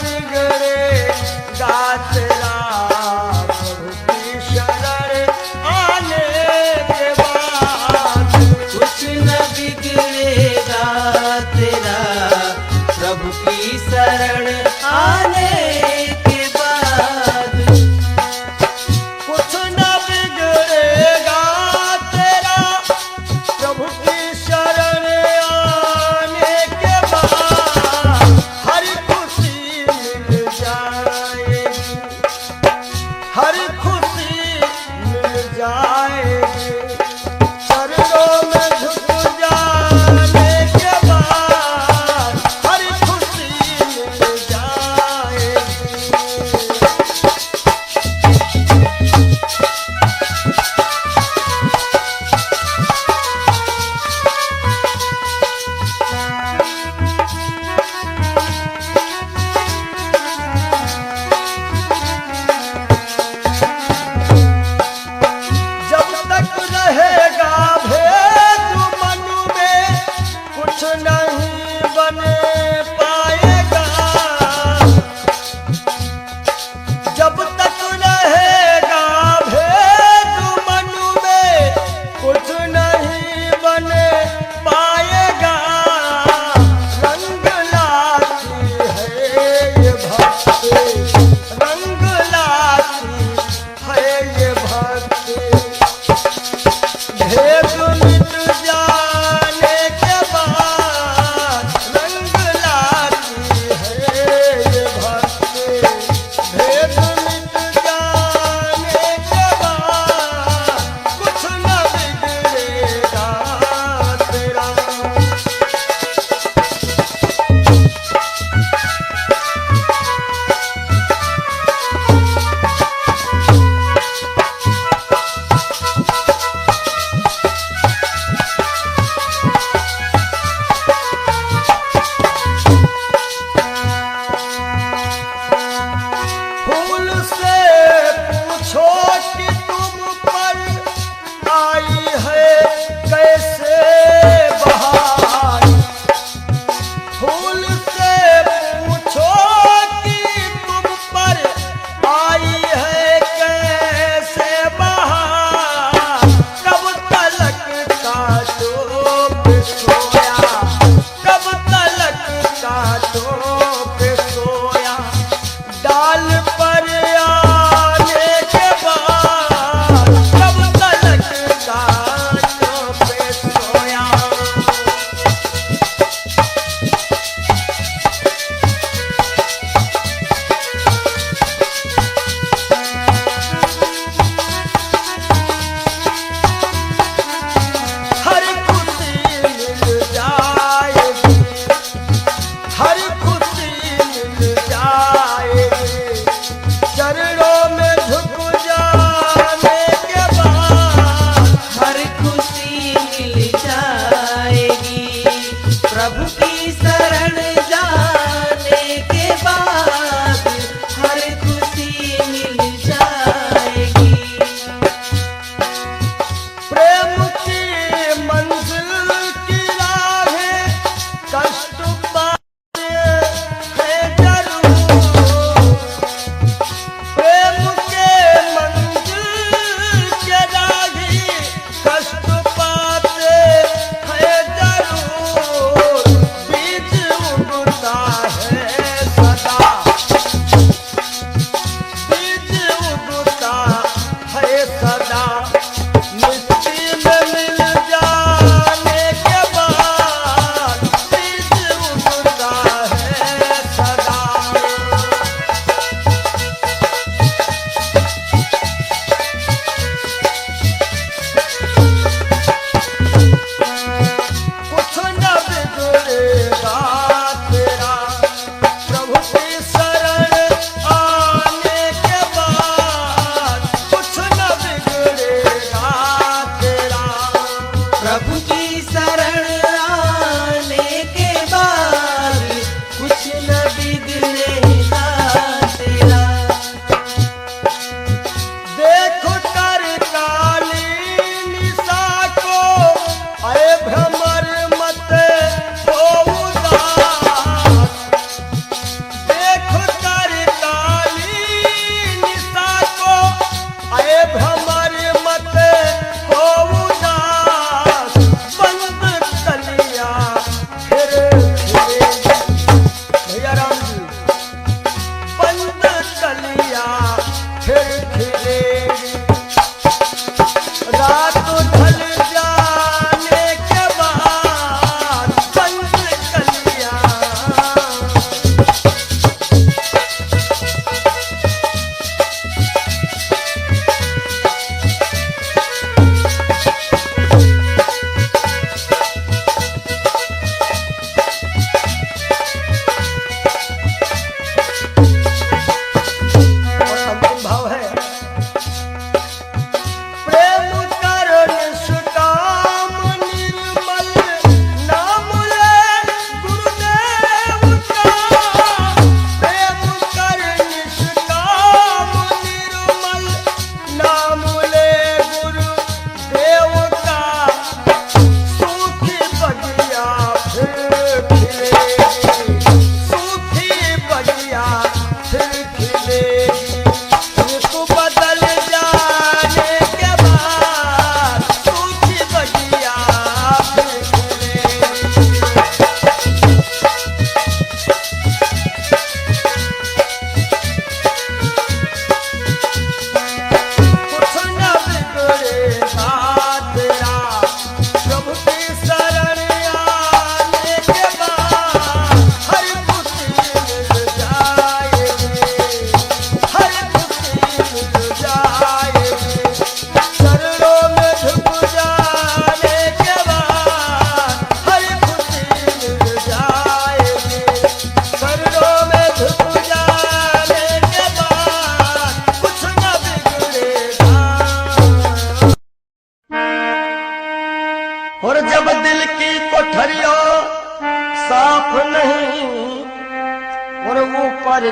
बिगड़ेगा तेरा प्रभु की शरण आने के बाद। कुछ न बिगड़ेगा तेरा प्रभु की शरण आने के बाद। कुछ न बिगड़ेगा तेरा प्रभु की शरण आने के बाद। हर खुशी मिल जाएगी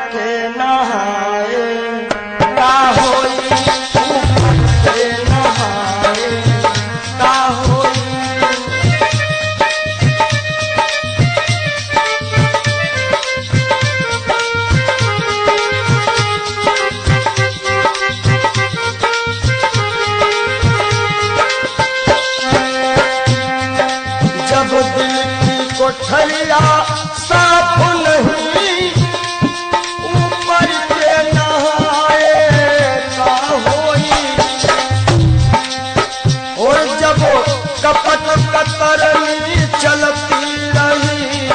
के नहाए का होई ऊपर के नहाए का होई। जब दिल की कोठरिया साफ नहीं ऊपर के नहाए का होई। और जब कपट कतरनी चलती रही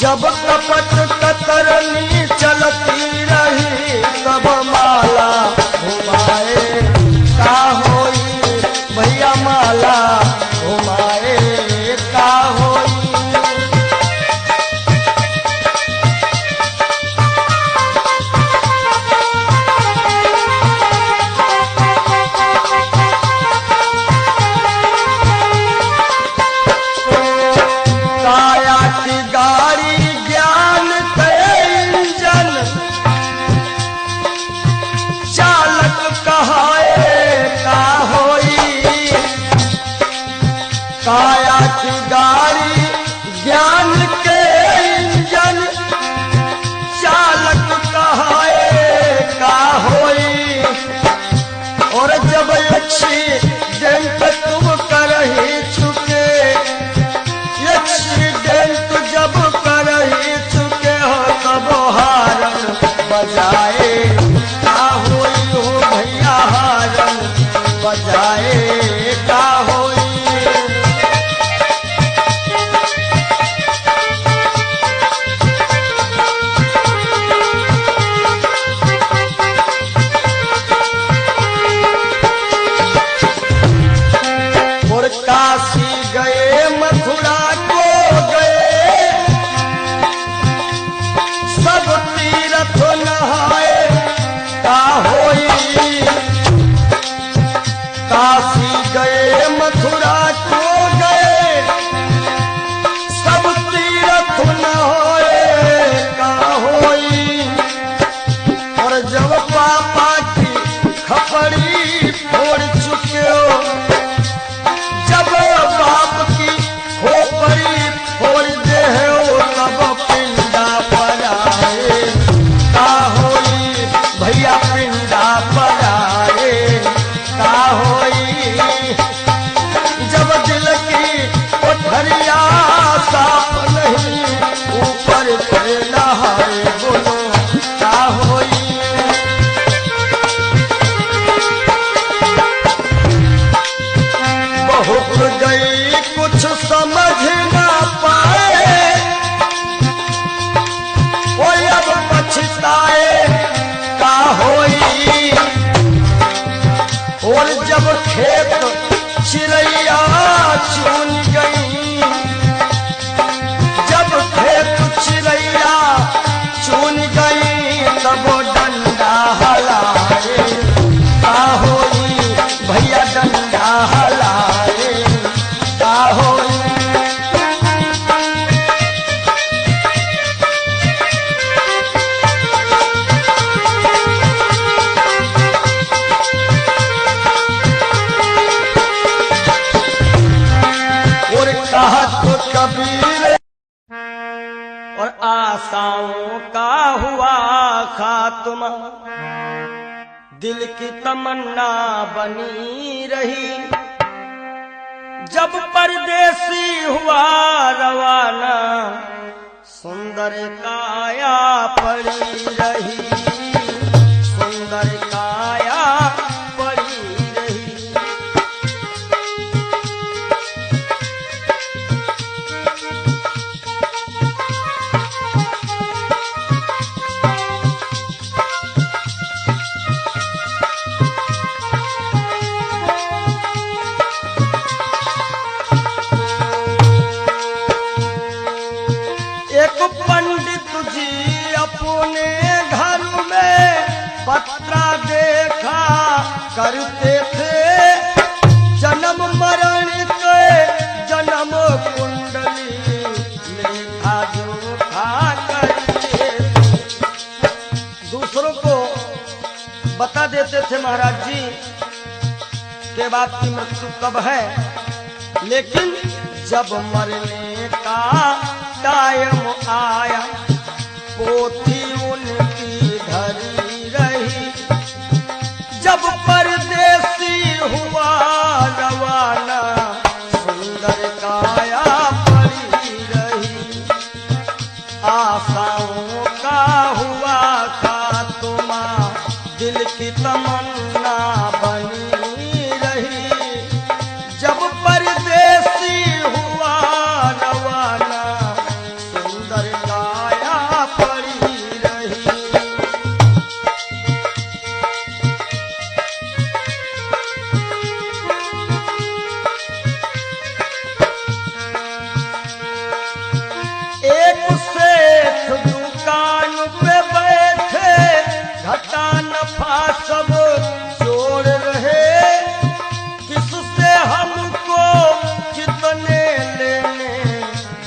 जब कपट कतरनी चलती रही तब माला घुमाए का होई भैया माला घुमाए का होई। काया की गाड़ी ज्ञान के इंजन चालक कहाए का होई। काया की गाड़ी ज्ञान के इंजन चालक कहाए का होई। और जब एक्सीडेंट तुम कर ही चुके एक्सीडेंट जब कर ही चुके हो तब हारन बजाए का होई हो भैया हारन बजाए का होई। और काशी गए मथुरा को गए सब तीर्थ नहाए का होई। काशी गए मथुरा को गए सब तीर्थ नहाए का होई। और जब पापा की खपड़ी फोड़ चुके हो जब बाप की खोपड़ी फोड़ दे हो तब पिंडा पर आए का होई भैया पिंडा पर आए का होई। जब दिल की कोठरिया साफ नहीं ऊपर के नहाए बोलो का होई। बहुत गई कुछ समझ ना पाए कोई अब पछताए का होई। और जब खेत चिड़ैया चुन गई जब खेत चिड़ैया चुन गई तब डंडा हलाए का होई भैया डंडा हलाए का होई। और कहा तो कबीर और आशाओं का हुआ खात्मा दिल की तमन्ना बनी रही। जब परदेसी हुआ रवाना सुंदर काया पड़ी रही सुंदर काया पड़ी रही। एक पंडित जी अपने घर में पत्रा देखा करते थे जन्म मरण के जन्म कुंडली लेखा जोखा करते थे। देते थे महाराज जी के बाप की मृत्यु कब है, लेकिन जब मरने का टाइम आया पोथी उनकी धरी रही। जब परदेसी हुआ रवाना सुंदर काया पड़ी रही। आशाओं का हुआ खात्मा दिल की तमन्ना बनी रही। जब परदेसी हुआ रवाना सुंदर काया पड़ी रही। एक सेठ दुकान पे बैठे घटा नफा सब जोड़ रहे। किससे हमको कितने लेने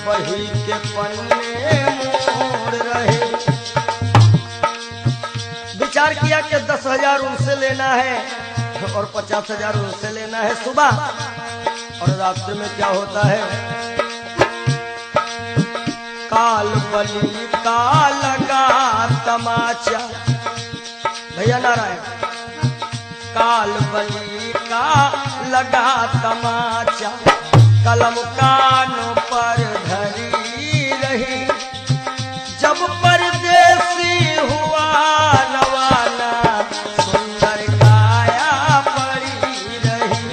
वही के पन्ने मोड़ रहे। विचार किया कि 10,000 उनसे लेना है और 50,000 उनसे लेना है सुबह, और रात्रि में क्या होता है काल बली का लगा तमाचा। भैया नारायण, काल बली का लगा तमाचा कलम कानों पर धरी रही। जब परदेसी हुआ रवाना सुंदर काया पड़ी रही।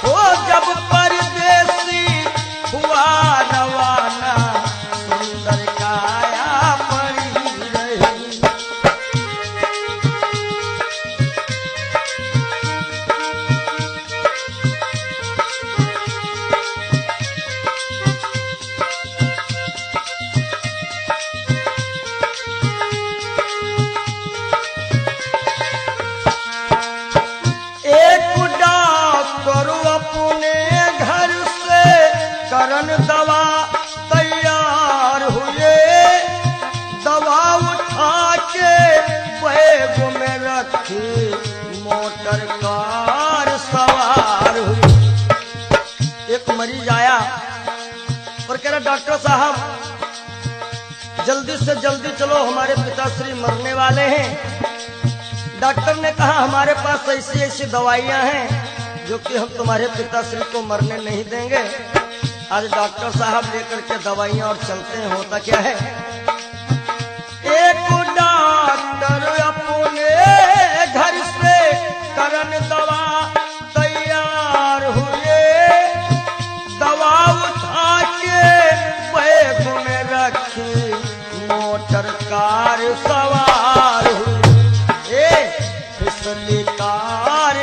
ओ जब परदेसी हुआ रवाना सुंदर काया पड़ी रही। एक डॉक्टर अपने घर से करन दवा तैयार हुए। दवा उठा के बैग में रखी मोटर कार सवार हुई। एक मरीज आया और कह रहा डॉक्टर साहब जल्दी से जल्दी चलो, हमारे पिताश्री मरने वाले हैं। डॉक्टर ने कहा हमारे पास ऐसी ऐसी दवाइयां हैं जो कि हम तुम्हारे पिताश्री को मरने नहीं देंगे। आज डॉक्टर साहब लेकर के दवाइयां और चलते हैं। होता क्या है, एक डॉक्टर अपने घर से करन दवा तैयार हुए। दवा उठा के बैग में रखी मोटर कार सवार हुई। फिसली कार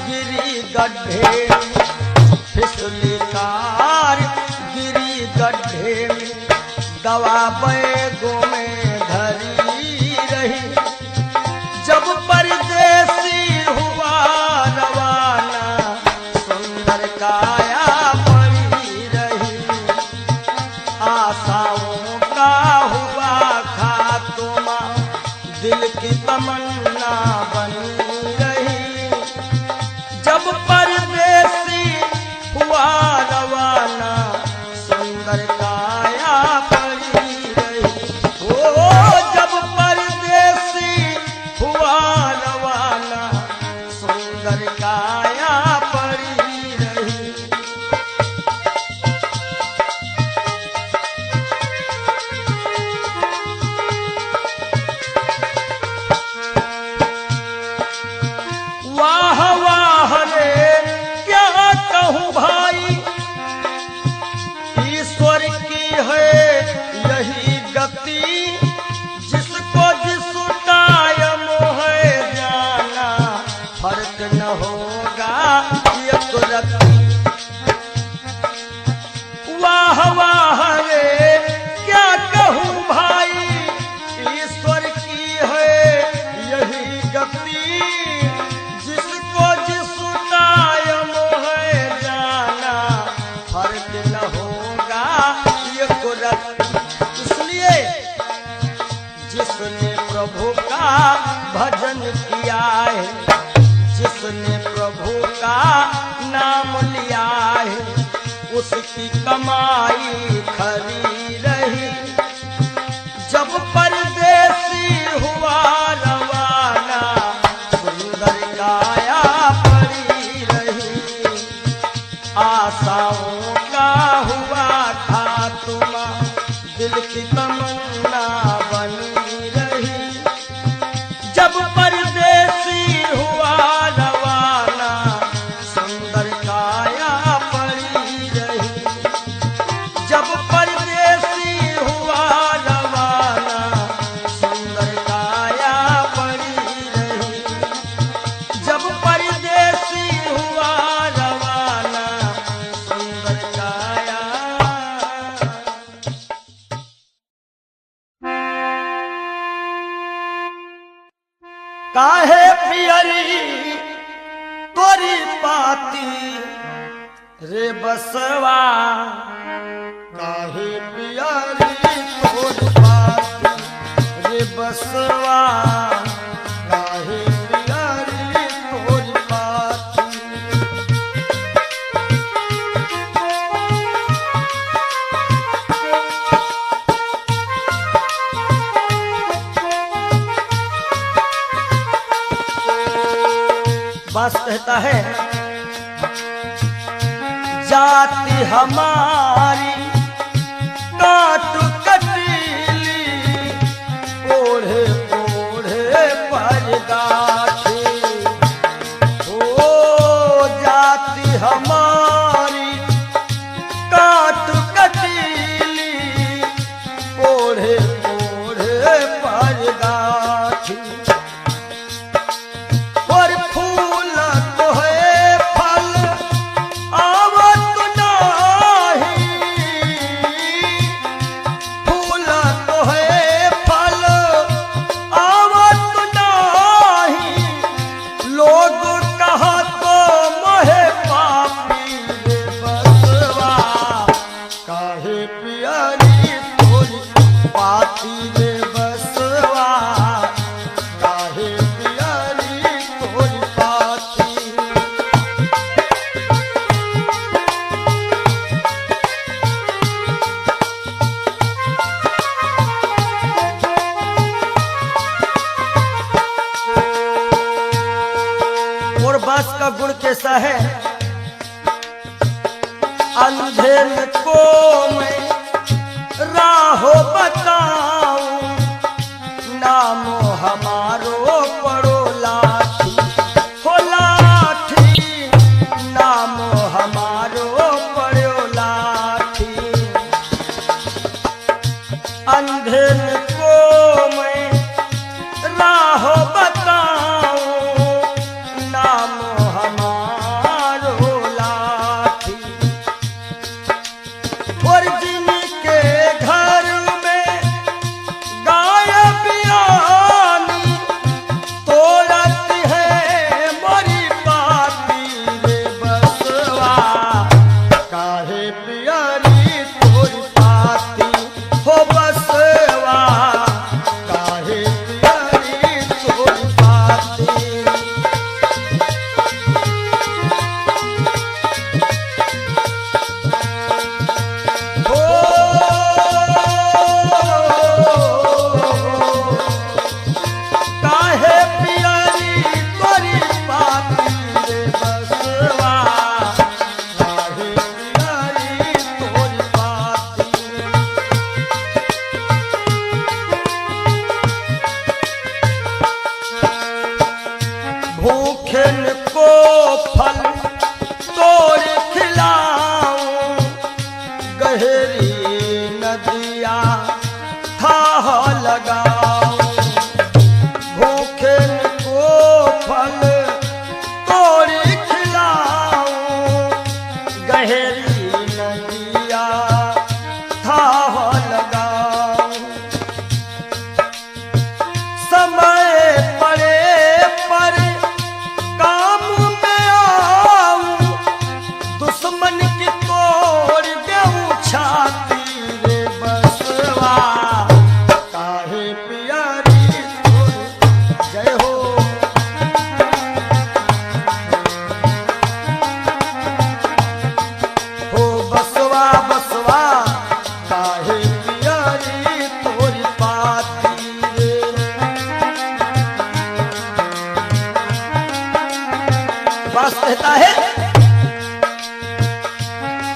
गिरी गड्ढे में, फिसली कार गिरी गड्ढे में। दवा बैगों में धरी रही। जब परदेसी हुआ रवाना सुंदर काया पड़ी रही। आशाओं का हुआ खात्मा दिल की तमन्ना बनी रही। जब परदेसी हुआ रवाना सुंदर काया पड़ी रही। ओ जब परदेसी हुआ रवाना सुंदर काया पड़ी रही। जिसने प्रभु का भजन किया है, जिसने प्रभु का नाम लिया है, उसकी कमाई खरी रही। जब परदेसी हुआ रवाना, सुंदर काया पड़ी रही। आशाओं का हुआ खात्मा, दिल की तमन्ना बनी रही। जब परदेसी हुआ रवाना, सुंदर काया पड़ी रही। जब परदेसी हुआ रवाना, सुंदर काया पड़ी रही। जब परदेसी हुआ रवाना, सुंदर काया। काहे पियरी तोरी पाती रे बसवा, काहे पियरी तोरी पाती रे बसवा, काहे पियरी तोरी पाती। बास कहता है, जाति हमारी काट कटीली, ओढ़े ओढ़े पर गाठी। ओ जाति हमारी काट कटीली, ओढ़े ओढ़े पर गाठी। और फूल तो है फल आवत नाही, फूल तो है फल आवत नाही। लोग कहा तो मोहे पापी रे बसवा, काहे पियरी तोरी पाती रे बसवा, काहे पियरी तोरी पाती। और बास का गुण कैसा है, अंधेर को मैं राहो बताऊं, नामो हमारो पड़ो लाठी। हो लाठी, नामो हमारो पड़ो लाठी। अंधेर को मैं राहो बताऊं, नामो हमारो लाठी। और जिनके घर में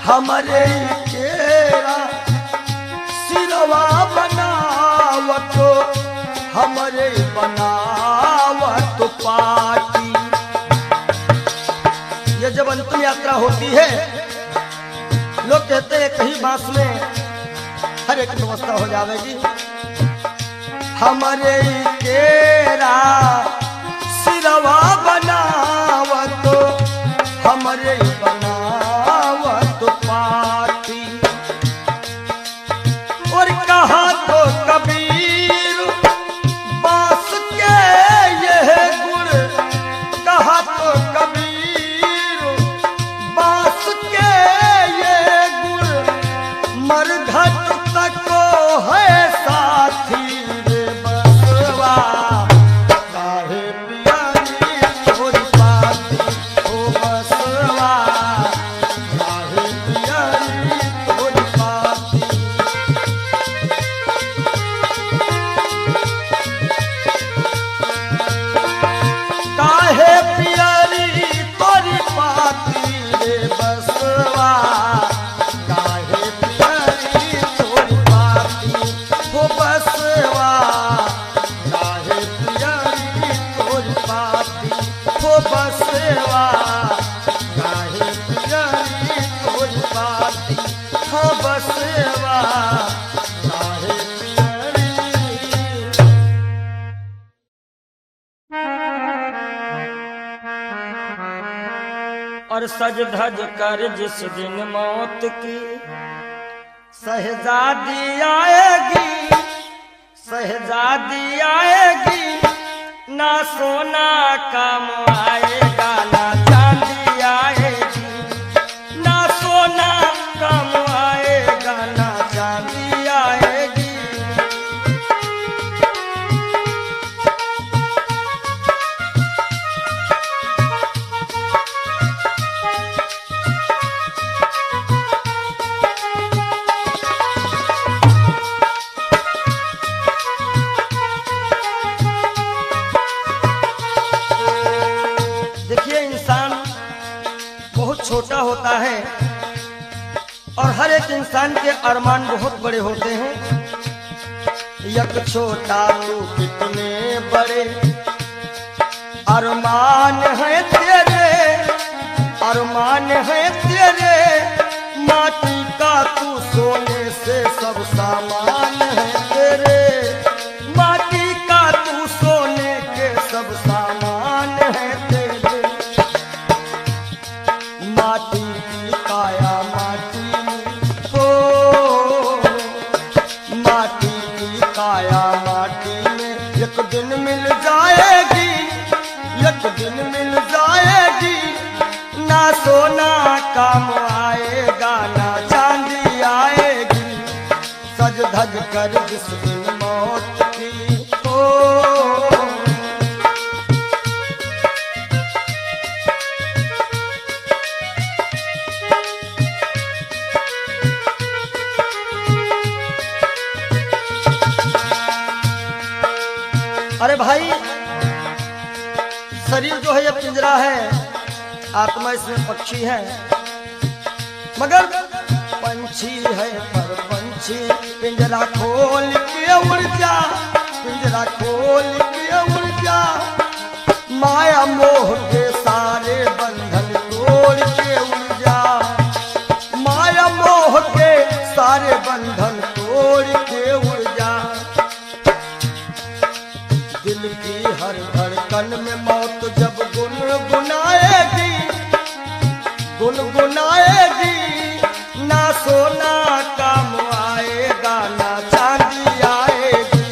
हमरे केरा सिरवा बनावत हमरे बनावत पाटी। ये जब अंतिम यात्रा होती है, लोग कहते हैं कहीं बांस में हर एक व्यवस्था हो जाएगी। हमरे केरा सिरवा बनावत हमरे बनावत पाटी। और कहा तो कबीर बांस के यह गुण, कहा तो कबीर बांस के यह गुण मरघट तक है साथी रे बसवा। काहे पियारी तोरी पाती ओ बसवा, काहे पियारी तोरी पाती। काहे पियारी तोरी पाती रे बसवा, काहे पियारी तोरी पाती हो बसवा, काहे पियारी तोरी पाती हो बसवा, काहे पियारी तोरी पाती हो बसवा, काहे पियारी। और सज धज कर जिस दिन मौत की शहजादी आएगी, शहजादी आएगी, ना सोना काम आएगा ना चांदी आएगी, ना सोना काम आएगा ना चांदी आएगी। देखिए, इंसान बहुत छोटा होता है और हर एक इंसान के अरमान बहुत बड़े होते हैं। यक छोटा तू कितने बड़े अरमान है तेरे, अरमान है तेरे, माटी का तू सोने से सब सामान है तेरे, माटी का तू सोने के सब सामान है तेरे। माटी की काया माटी में हो, माटी की काया माटी में एक दिन मिल जाएगी, एक दिन मिल जाएगी, ना सोना काम आएगा ना चांदी आएगी। सज धज कर जिस दिन मौत की हो, अरे भाई, शरीर जो है ये पिंजरा है, आत्मा इसमें पक्षी है, मगर पंछी है पर पंछी पिंजरा खोल के उड़ जा, पिंजरा खोल के उड़ जा, माया मोह के सारे बंधन तोड़ के उड़ जा, माया मोह के सारे बंधन तोड़ के उड़ जा। दिल की हर धड़कन में मौत जब गुनगुनाएगी, गुनगुनाएगी, ना सोना काम आएगा ना चांदी आएगी,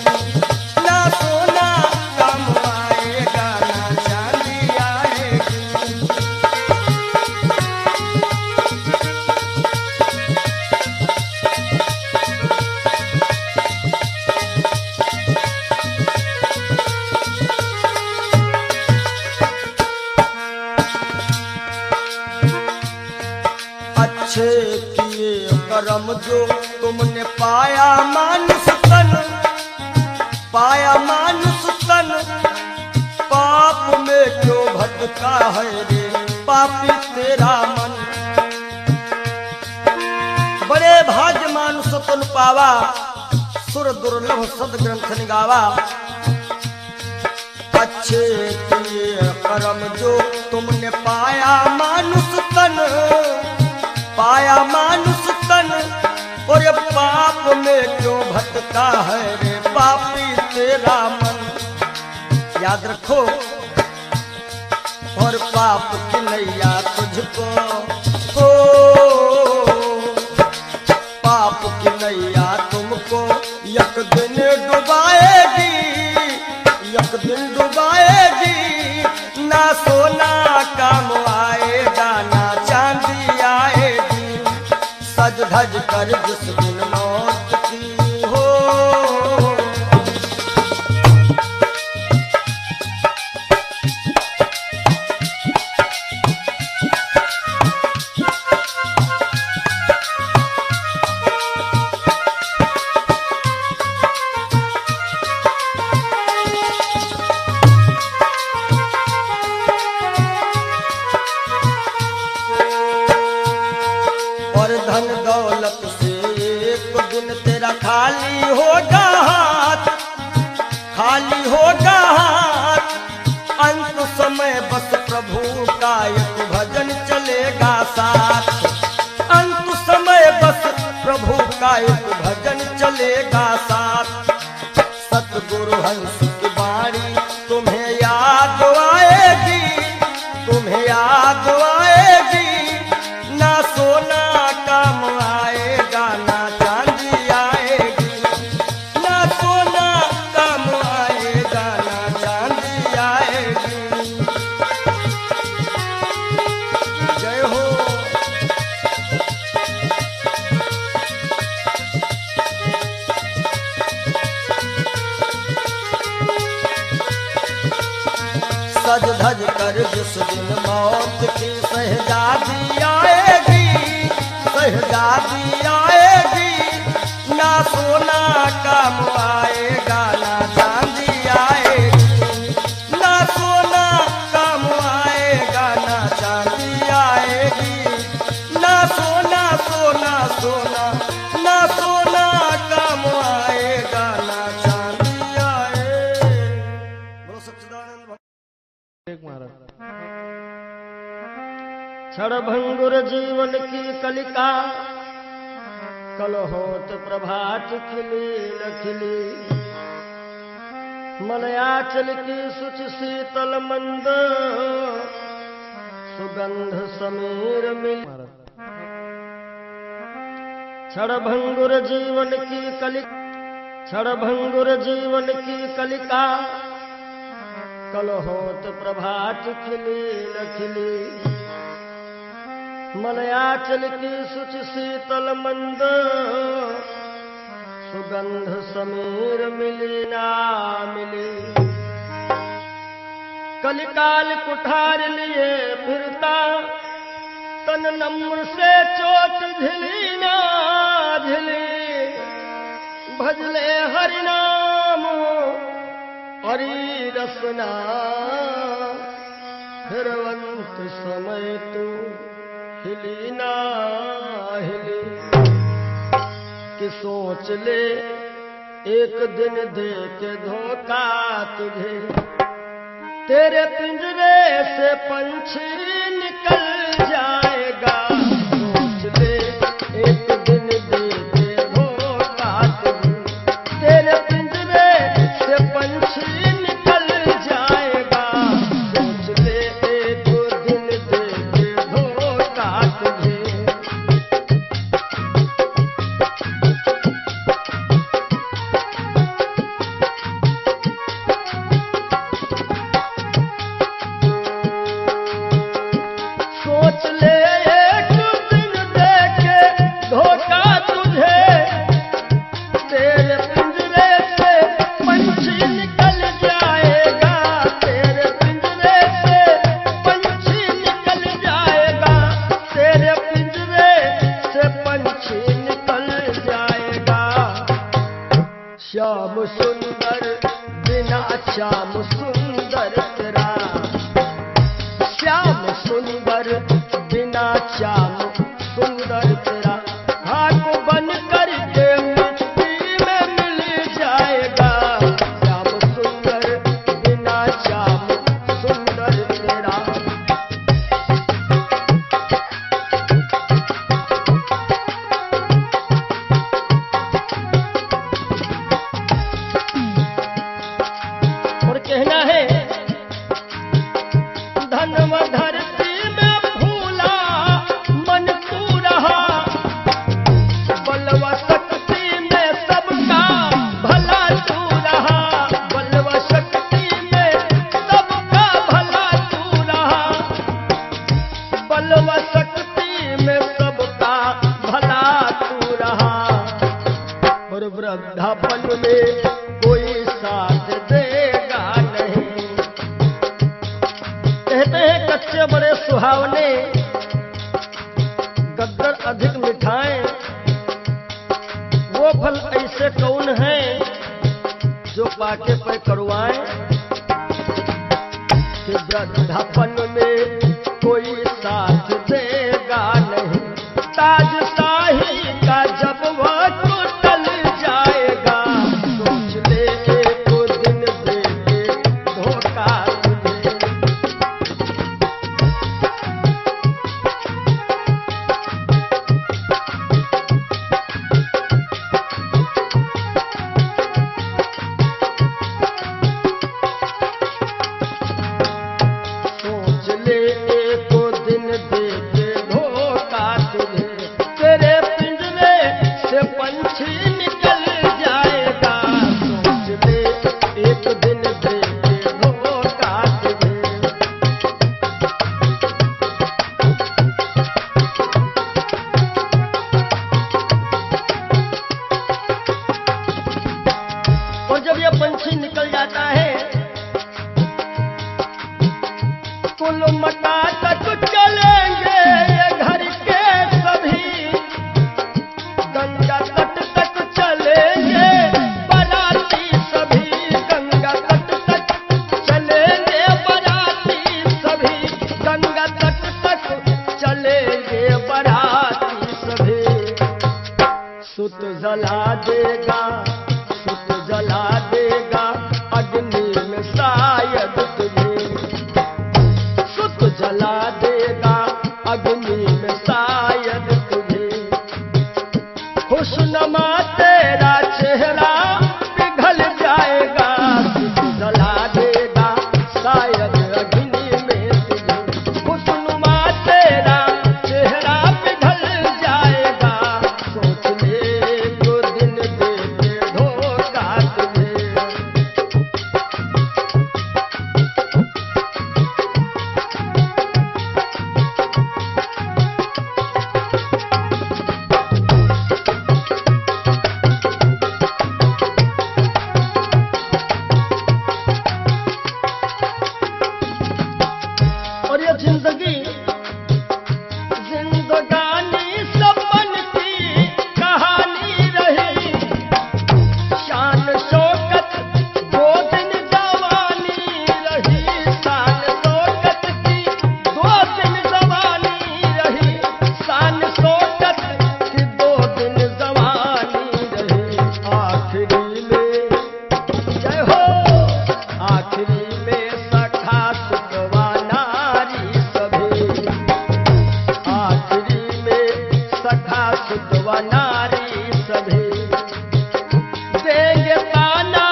ना सोना काम आएगा ना चांदी आएगी। अच्छे किए करम जो तुमने पाया मानुष तन, पाया मानुष तन, पाप में क्यों भटका है रे पापी तेरा मन। पावा, सुर दुर्लभ सदग्रंथ निगावा। अच्छे किए कर्म जो तुमने पाया मानुष तन, पाया मानुष तन, और ये पाप में क्यों भटका है रे पापी तेरा मन। याद रखो, और पाप की नैया तुझको हो, पाप की नैया तुमको एक दिन डुबाएगी, एक दिन डुबाएगी। ना सोना काम आएगा, ना चांदी आएगी, सज धज कर जिस दिन मौत की हो। धन दौलत से एक दिन तेरा खाली होगा हाथ, खाली होगा हाथ। अंत समय बस प्रभु का एक भजन चलेगा साथ, अंत समय बस प्रभु का एक भजन चलेगा साथ। सतगुरु हंस की बाणी तुम्हें याद आएगी, तुम्हें याद आएगी। ना सोना काम आएगा, ना चांदी आएगी, ना सोना काम आएगा, ना चांदी आएगी। जय हो। सज धज कर जिस दिन मौत की शहजादी आएगी, शहजादी आएगी। ना सोना काम आएगा, ना चांदी आएगी, ना सोना काम आएगा, ना चांदी आएगी। ना सोना सोना सोना, ना सोना काम आएगा, ना चांदी आएगी। बोलो सच्चिदानंद भगवान। क्षण भंगुर जीवन की कलिका, कल होत प्रभात खिली न खिली। मलयाचल की सुच शीतल मंद, सुगंध समीर मिली। क्षण भंगुर जीवन की कलिका, क्षण भंगुर जीवन की कलिका, कल होत प्रभात खिली न खिली। मलयाचल की सुच शीतल मंद, सुगंध समीर मिली ना मिली। कलिकाल कुठार लिए फिरता, तन नम्र से चोट झिली ना झिली। भजले हरि नाम हरि रसना, फिरवंत समय तू हिली ना हिली। कि सोच ले एक दिन दे के धोखा तुझे, तेरे पिंजरे से पंछी निकल जाएगा। सोच ले एक दिन दे के धोखा तुझे, तेरे पिंजरे से पंछी निकल जाएगा। सोच ले एक दिन दे के धोखा तुझे। सोच ले एक दिन दे के धोखा तुझे, तेरे पिंजरे से पंछी निकल जाएगा। तेरे पिंजरे से पंछी निकल जाएगा। तेरे पिंजरे से पंछी निकल जाएगा। श्याम सुंदर बिना श्याम सुंदर तेरा, श्याम सुंदर बिना श्याम सुंदर तेरा। खाक बन कर के सुहावने गद्दर अधिक मिठाएं, वो फल ऐसे कौन है जो पाके पे करुआएं। कि वृद्धापन में कोई साथ देगा नहीं, ताज शाही का जब वह टूटल जाएगा। सोच ले एक दिन दे के धोखा तुझे। सोच ले एक दिन दे के धोखा तुझे, तेरे पिंजरे से पंछी निकल जाएगा। सोच ले एक दिन दे के धोखा तुझे। और जब यह पंछी निकल जाता है, कुल मटा तक चलेंगे ये घर के सभी, गंगा तट तक चलेंगे बाराती सभी। गंगा तट तक चलेंगे बाराती सभी, गंगा तट तक चलेंगे बाराती सभी। सुत जला देगा, सुत जला देगा अग्नि में शायद तुझे। सुत जला देगा अग्नि में शायद तुझे। खुशनुमा तेरा चेहरा पिघल जाएगा। सुत जला देगा शायद अग्नि में तुझे। खुशनुमा तेरा चेहरा पिघल जाएगा। सोच ले एक दिन दे के धोखा तुझे। और ये जिंदगी जिंदगानी सपन की कहानी रही। शान शौकत दो दिन जवानी रही। शान शौकत की दो दिन जवानी रही। शान शौकत की दो दिन जवानी रही। आखिरी में जय हो, आखिरी में सखा सुतवा नारी सभी। आखिरी में सखा सुतवा नारी सभी। देंगे ताना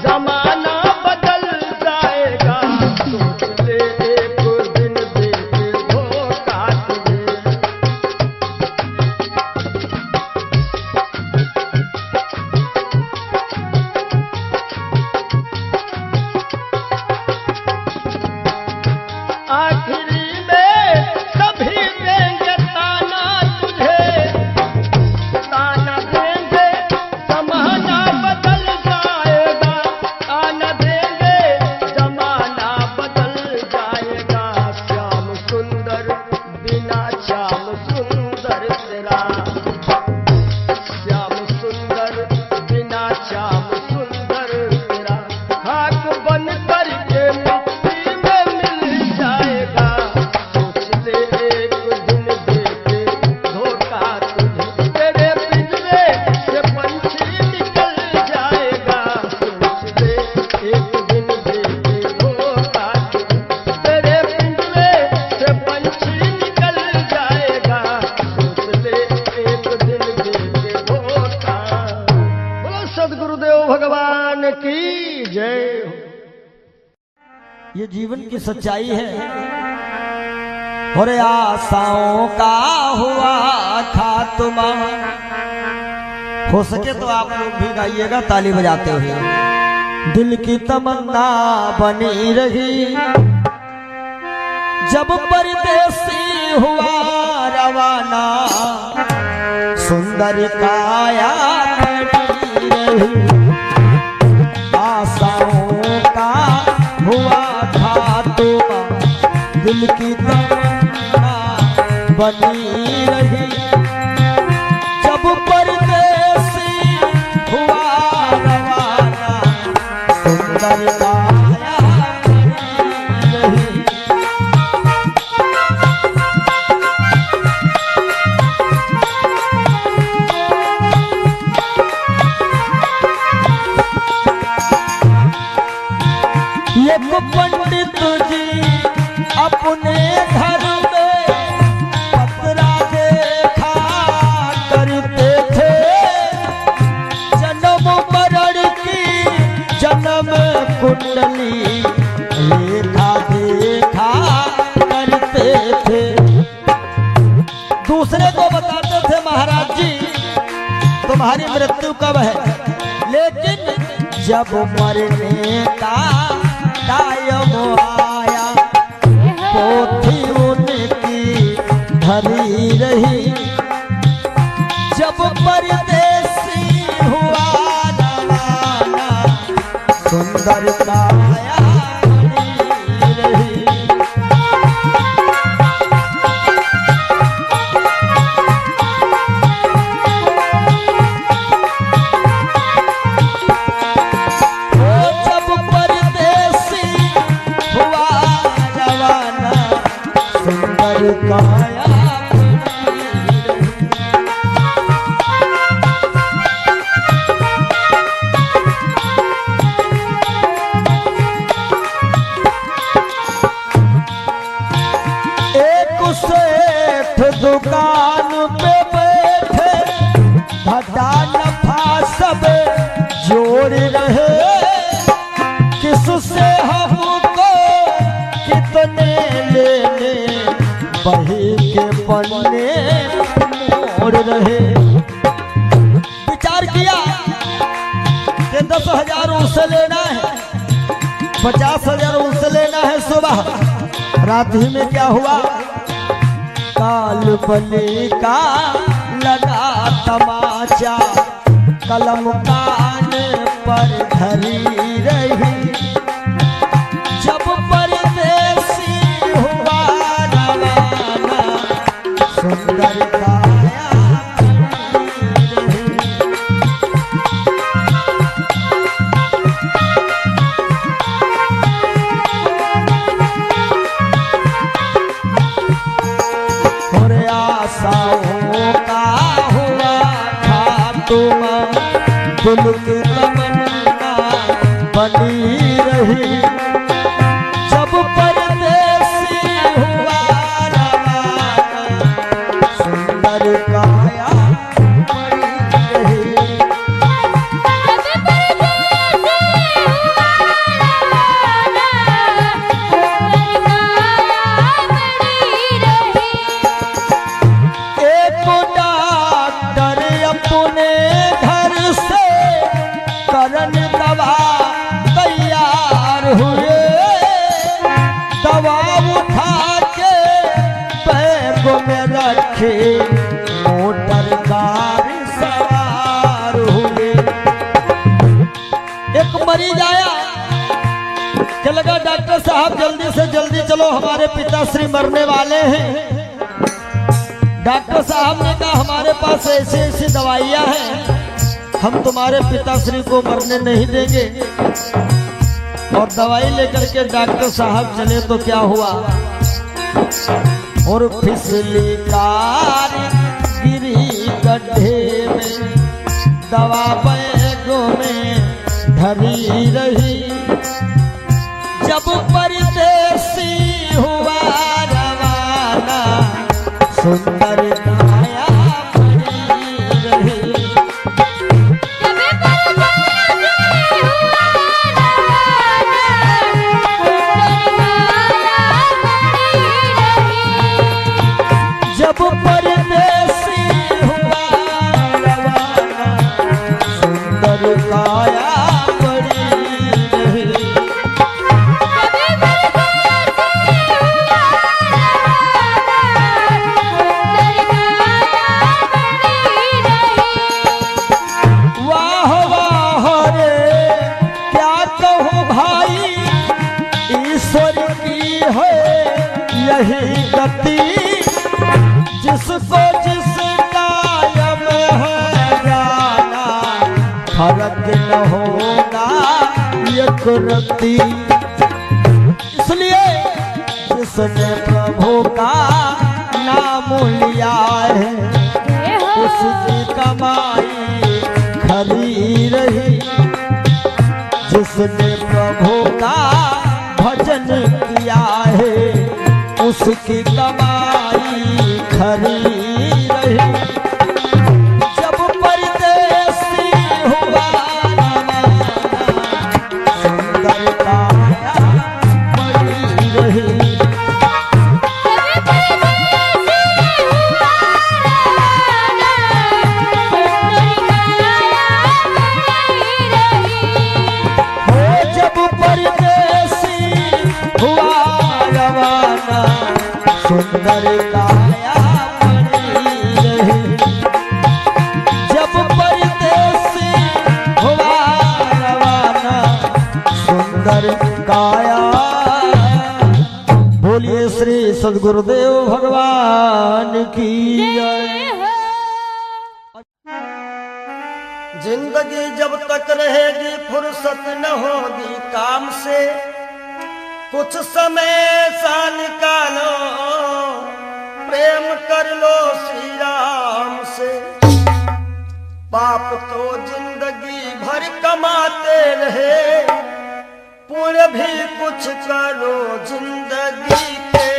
जमाना बदल जाएगा। सोच ले एक दिन दे के धोखा तुझे। आखिरी में सभी देंगे ताना तुझे। ताना देंगे जमाना बदल जाएगा। ताना देंगे जमाना बदल जाएगा। श्याम सुंदर बिना श्याम सुंदर तेरा। श्याम सुंदर बिना श्याम सुंदर तेरा। खाक बन करके मिट्टी में मिल जाएगा। सोच ले एक दिन दे के धोखा तुझे। तेरे पिंजरे से पंछी निकल जाएगा। सोच ले एक दिन दे के धोखा तुझे। तेरे पिंजरे से पंछी निकल जाएगा। सोच ले एक दिन दे के धोखा। बोलो सद्गुरुदेव भगवान की जय हो। ये जीवन की सच्चाई है। और आशाओं का हुआ खात्मा। हो सके तो आप लोग भी गाइएगा ताली बजाते हुए। दिल की तमन्ना बनी रही जब परदेसी हुआ रवाना। सुंदर काया खड़ी रही। आशाओं का हुआ खात्मा। दिल की तमन्ना बनी रही। जब परदेसी हुआ रवाना सुंदर काया बनी रही। एक पंडित जी अपने घर में पतरा देखा करते थे। जन्म मरण की जन्म कुंडली लेखा देखा करते थे। दूसरे को बताते थे महाराज जी तुम्हारी मृत्यु कब है, लेकिन जब मरने का टाइम आया पोथी उनकी धरी रही। जब परदेसी हुआ रवाना सुंदर काया बनी रही। काया एक सेठ दुकान पे बैठे घाटा नफा सब जोड़ रहे। किससे हमको कितने लेने बही के पन्ने मोड़ रहे। विचार किया कि 10,000 उनसे लेना है, 50,000 उनसे लेना है। सुबह रात ही में क्या हुआ, काल बने का लगा तमाचा कलम कान पर धरी रही। जब परदेसी हुआ रवाना सुंदर काया बनी रही। और आशाओं का हुआ खात्मा दिल की तमन्ना बनी रही। जब परदेसी हुआ रवाना सुंदर काया बनी रही। एक डॉक्टर अपने घर से करन दवा तैयार हुए। दवा उठा के बैग में रखे मोटर कार सवार हुए। एक मरीज आया कि लगा डॉक्टर साहब जल्दी से जल्दी चलो हमारे पिताश्री मरने वाले हैं। डॉक्टर साहब ने कहा हमारे पास ऐसी ऐसी दवाइयां हैं, हम तुम्हारे पिताश्री को मरने नहीं देंगे। और दवाई लेकर के डॉक्टर साहब चले तो क्या हुआ, और फिसली कार गिरी गड्ढे में, दवा बैगों में धरी रही। जब परदेसी हुआ रवाना सुंदर काया बनी रही। जब परदेसी हुआ रवाना सुंदर काया बनी रही। वाह वाह रे क्या कहूँ भाई, ईश्वर की है यही गति। जिसको जिस कायम है जाना फर्क न होगा ये कुर्ती। इसलिए जिसने प्रभु का नाम लिया है उसकी कमाई खरी रही। जिसने प्रभु का भजन किया है उसकी कमाई खरी रही। जब परदेसी हुआ सुंदर काया बड़ी रही। सुंदर काया बनी रही। जब परदेसी हुआ रवाना सुंदर काया। बोलिए श्री सद्गुरुदेव भगवान की जय। जिंदगी जब तक रहेगी फुर्सत न होगी काम से। कुछ समय सा निकालो प्रेम कर लो श्री राम से। पाप तो जिंदगी भर कमाते रहे पुण्य भी कुछ करो जिंदगी के।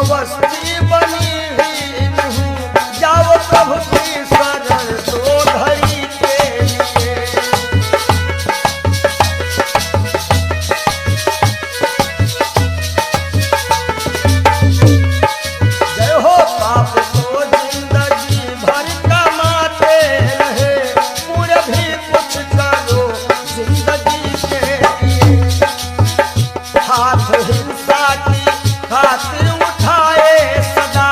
अवस्थी बनी हुई नहीं, जाओ प्रभु की शरण दो घड़ी के लिए। जय हो पाप को जिंदगी भर कमाते रहे, पूरे भी कुछ करो जिंदगी के लिए। हाथ हिंसा की खातिर उठाए सदा,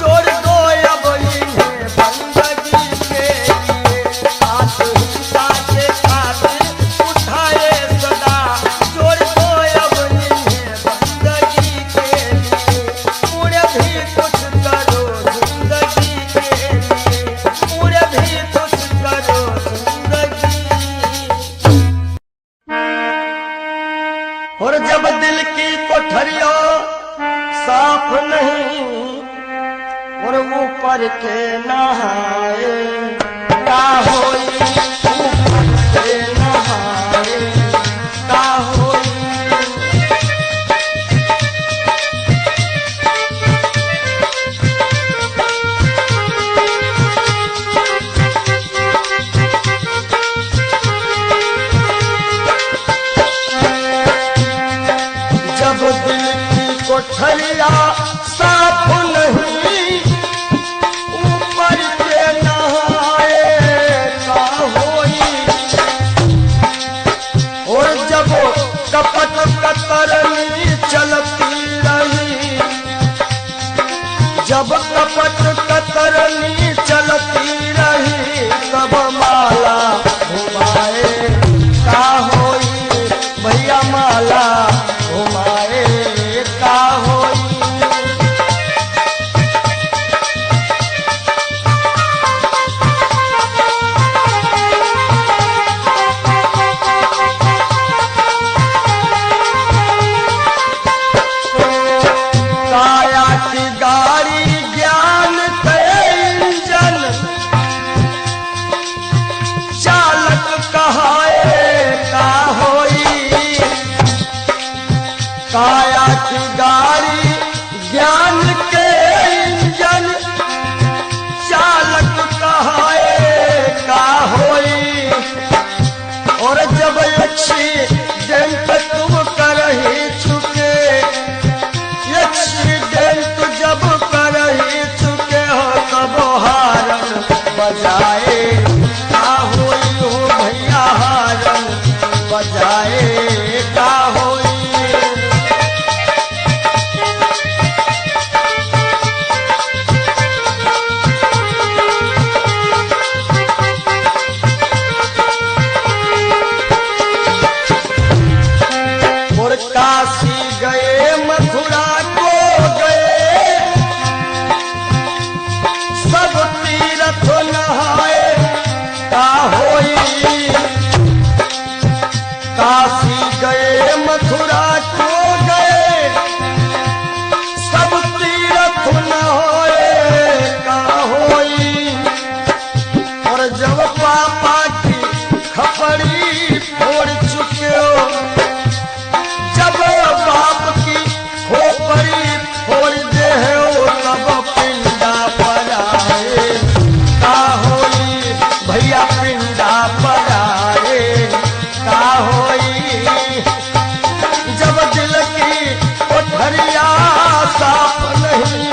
जोड़ दो अब इन्हें बंदगी के लिए। हाथ हिंसा के खातिर उठाए सदा, जोड़ दो अब इन्हें बंदगी के लिए। पूरे भी कुछ करो जिंदगी के लिए, पूरे भी कुछ करो जिंदगी। और जब दिल की कोठरियों साफ नहीं, और ऊपर के नहाए का होई, ऊपर के नहाए का होई। जब दिल की कोठरिया साफ नहीं, ऊपर के नहाए का होई। और जब कपट कतरनी चलती रही, जब कपट कतरनी चलती रही, तब माला घुमाए का होई। भैया माला घुमाए का होई। काया की गाड़ी ज्ञान के इंजन, चालक कहाए का होई। काया की गाड़ी ज्ञान के इंजन, चालक कहाए का होई। और जब एक्सीडेंट तुम कर ही चुके, एक्सीडेंट जब कर ही चुके हो, तब हारन बजाए का होई। हो भैया हारन बजाए का होई। और काशी गए मथुरा को गए, सब तीर्थ नहाए का होई। काशी गए मथुरा को गए, सब तीर्थ नहाए का होई। और जब पापा की खपड़ी फोड़ चुके हो, जब बाप की खोपड़ी फोड़ दे हो, तब पिंडा पर आए का होई। भैया पिंडा पर आए का होई। जब दिल की कोठरिया साफ नहीं,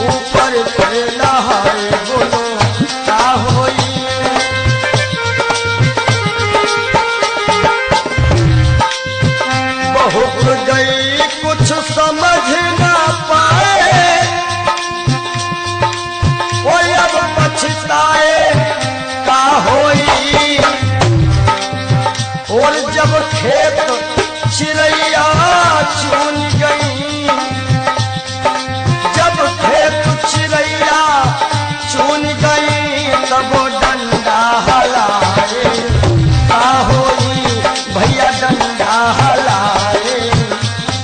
ऊपर के नहाए बोलो का होई। बहुत गई कुछ समझ ना पाए, कोई अब पछताए का होई। और जब खेत चिड़ैया चुन गई, जब खेत चिड़ैया चुन गई, तब डंडा हलाए का होई। भैया डंडा हलाए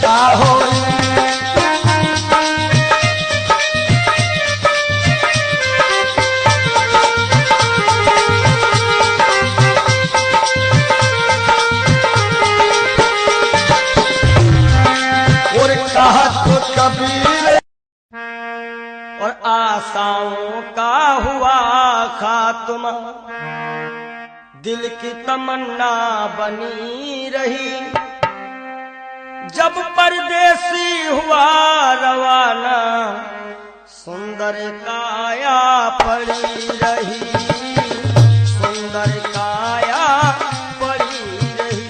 का होई। और कहा तो कबीर और आशाओं का हुआ खात्मा, दिल की तमन्ना बनी रही। जब परदेसी हुआ रवाना, सुंदर काया पड़ी रही, सुंदर काया पड़ी रही।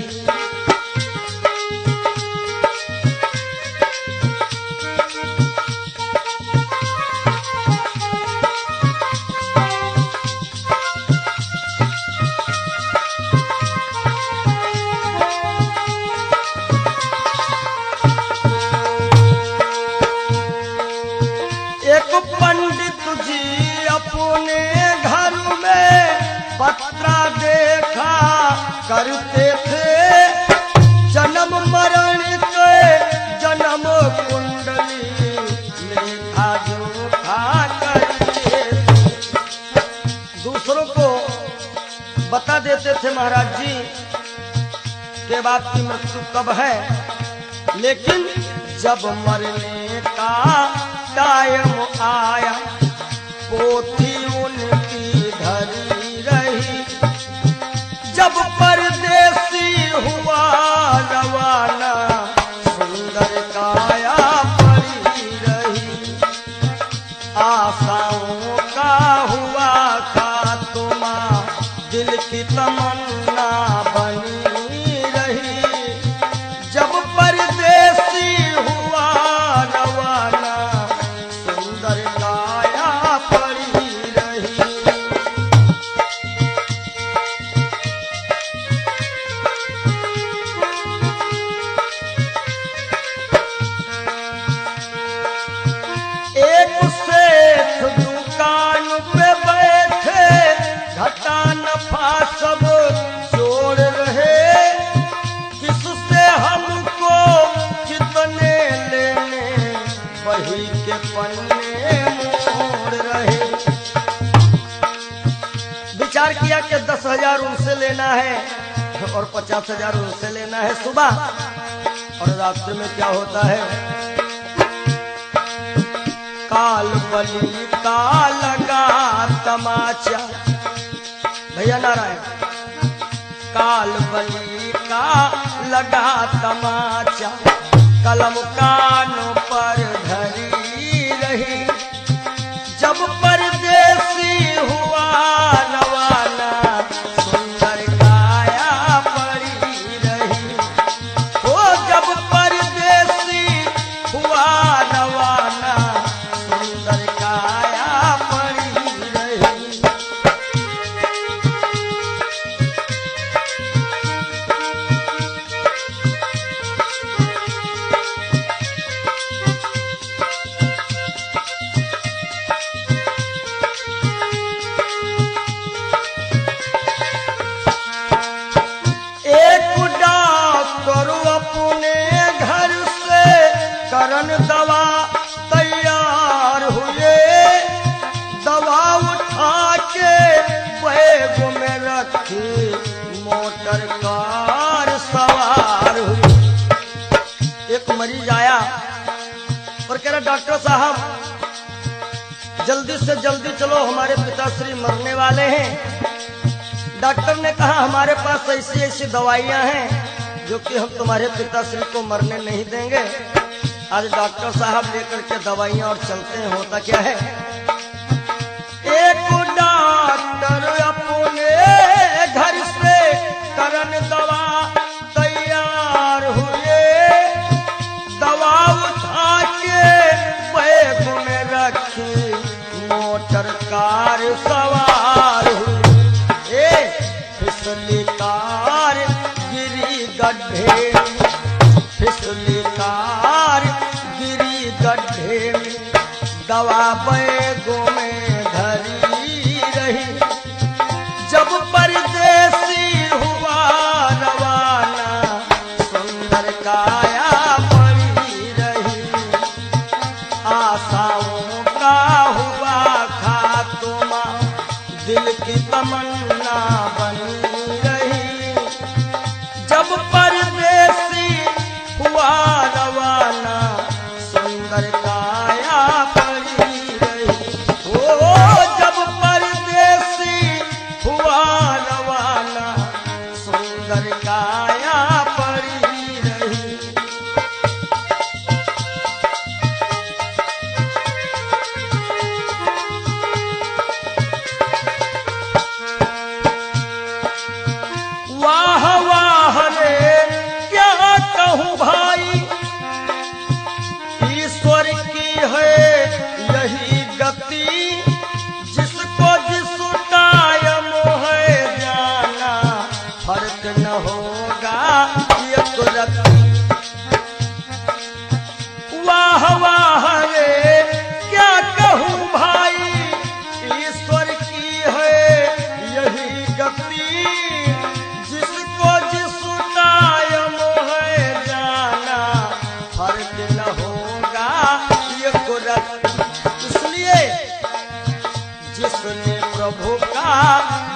एक पंडित जी अपने घर में पत्रा देखा करते थे, जन्म मरण के जन्म कुंडली लेखा जोखा करते थे। दूसरों को बता देते थे महाराज जी के बाप की मृत्यु कब है, लेकिन जब मरने का टाइम आया, पोथी उनकी धरी रही। जब परदेसी हुआ रवाना, सुंदर काया पड़ी रही। आशाओं का हुआ खात्मा, दिल की तमन्ना बनी रही। जब परदेसी हुआ रवाना, सुंदर काया पड़ी रही। एक सेठ दुकान पे बैठे, घाटा नफा सब जोड़ रहे। किससे हमको कितने लेने, वही के पन्ने मोड़ रहे। विचार किया कि 10,000 उनसे लेना है और 50,000 उनसे लेना है सुबह, और रात्रि में क्या होता है, काल बली का लगा तमाचा। भैया नारायण, काल बली का लगा तमाचा, कलम कानों पर धरी रही। जब परदेसी हुआ रवाना, सुंदर काया पड़ी रही। ओ जब परदेसी हुआ रवाना, सुंदर काया पड़ी रही। एक डॉक्टर अपने घर से करन दवा तैयार हुए। दवा उठा के बैग में रखी, मोटर कार सवार हुई। एक मरीज आया और कह रहा, डॉक्टर साहब जल्दी से जल्दी चलो, हमारे पिताश्री मरने वाले हैं। डॉक्टर ने कहा, हमारे पास ऐसी ऐसी दवाइयां हैं जो कि हम तुम्हारे पिताश्री को मरने नहीं देंगे। आज डॉक्टर साहब लेकर के दवाइयां और चलते हैं। होता क्या है, एक डॉक्टर अपने घर से करन दवा तैयार हुए। दवा उठा के बैग में रखी, मोटर कार सवार हुई। फिसली कार गिरी गड्ढे में, फिसली कार गिरी गड्ढे में। दवा बैगों में धरी रही। जब परदेसी हुआ रवाना, सुंदर काया पड़ी रही। आशाओं का हुआ खात्मा, दिल की तमन्ना बनी रही। जब परदेसी हुआ रवाना, सुंदर काया पड़ी रही।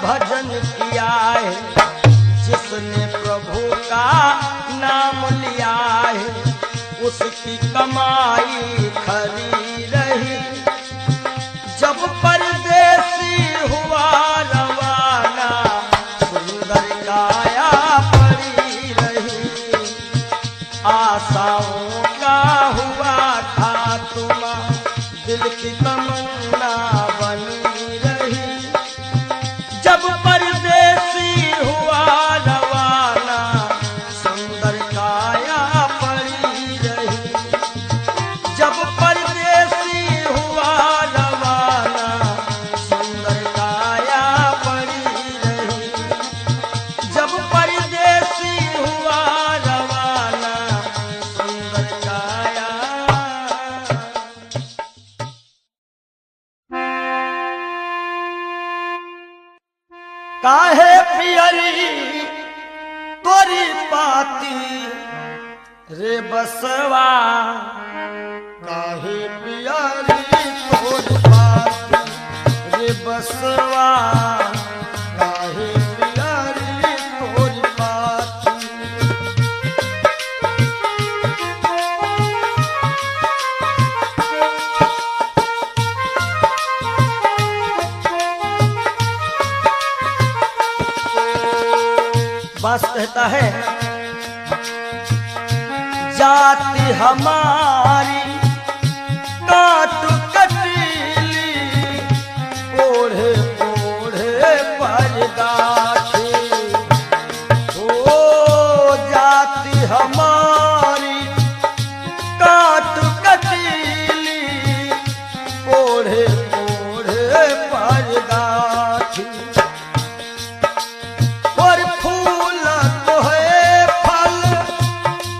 भजन किया है, जिसने प्रभु का नाम लिया है, उसकी कमाई खरी रही। जब परदेसी हुआ रवाना, सुंदर काया पड़ी रही। आशाओं का हुआ खात्मा, दिल की तमन्ना बनी रही। जब परदेसी हुआ रवाना, सुंदर काया पड़ी रही। जब परदेसी हुआ रवाना, सुंदर काया पड़ी रही। जब परदेसी हुआ रवाना, सुंदर काया। काहे पियरी तोरी पाती रे बसवा, काहे पियरी तोरी पाती रे बसवा, काहे पियरी तोरी पाती। बास कहता है, जाति हमारी काट कटीली, ओढ़े ओढ़े परगाछी। ओ जाति हमारी काट कटीली, ओढ़े ओढ़े परगाछी। और फूल तो है फल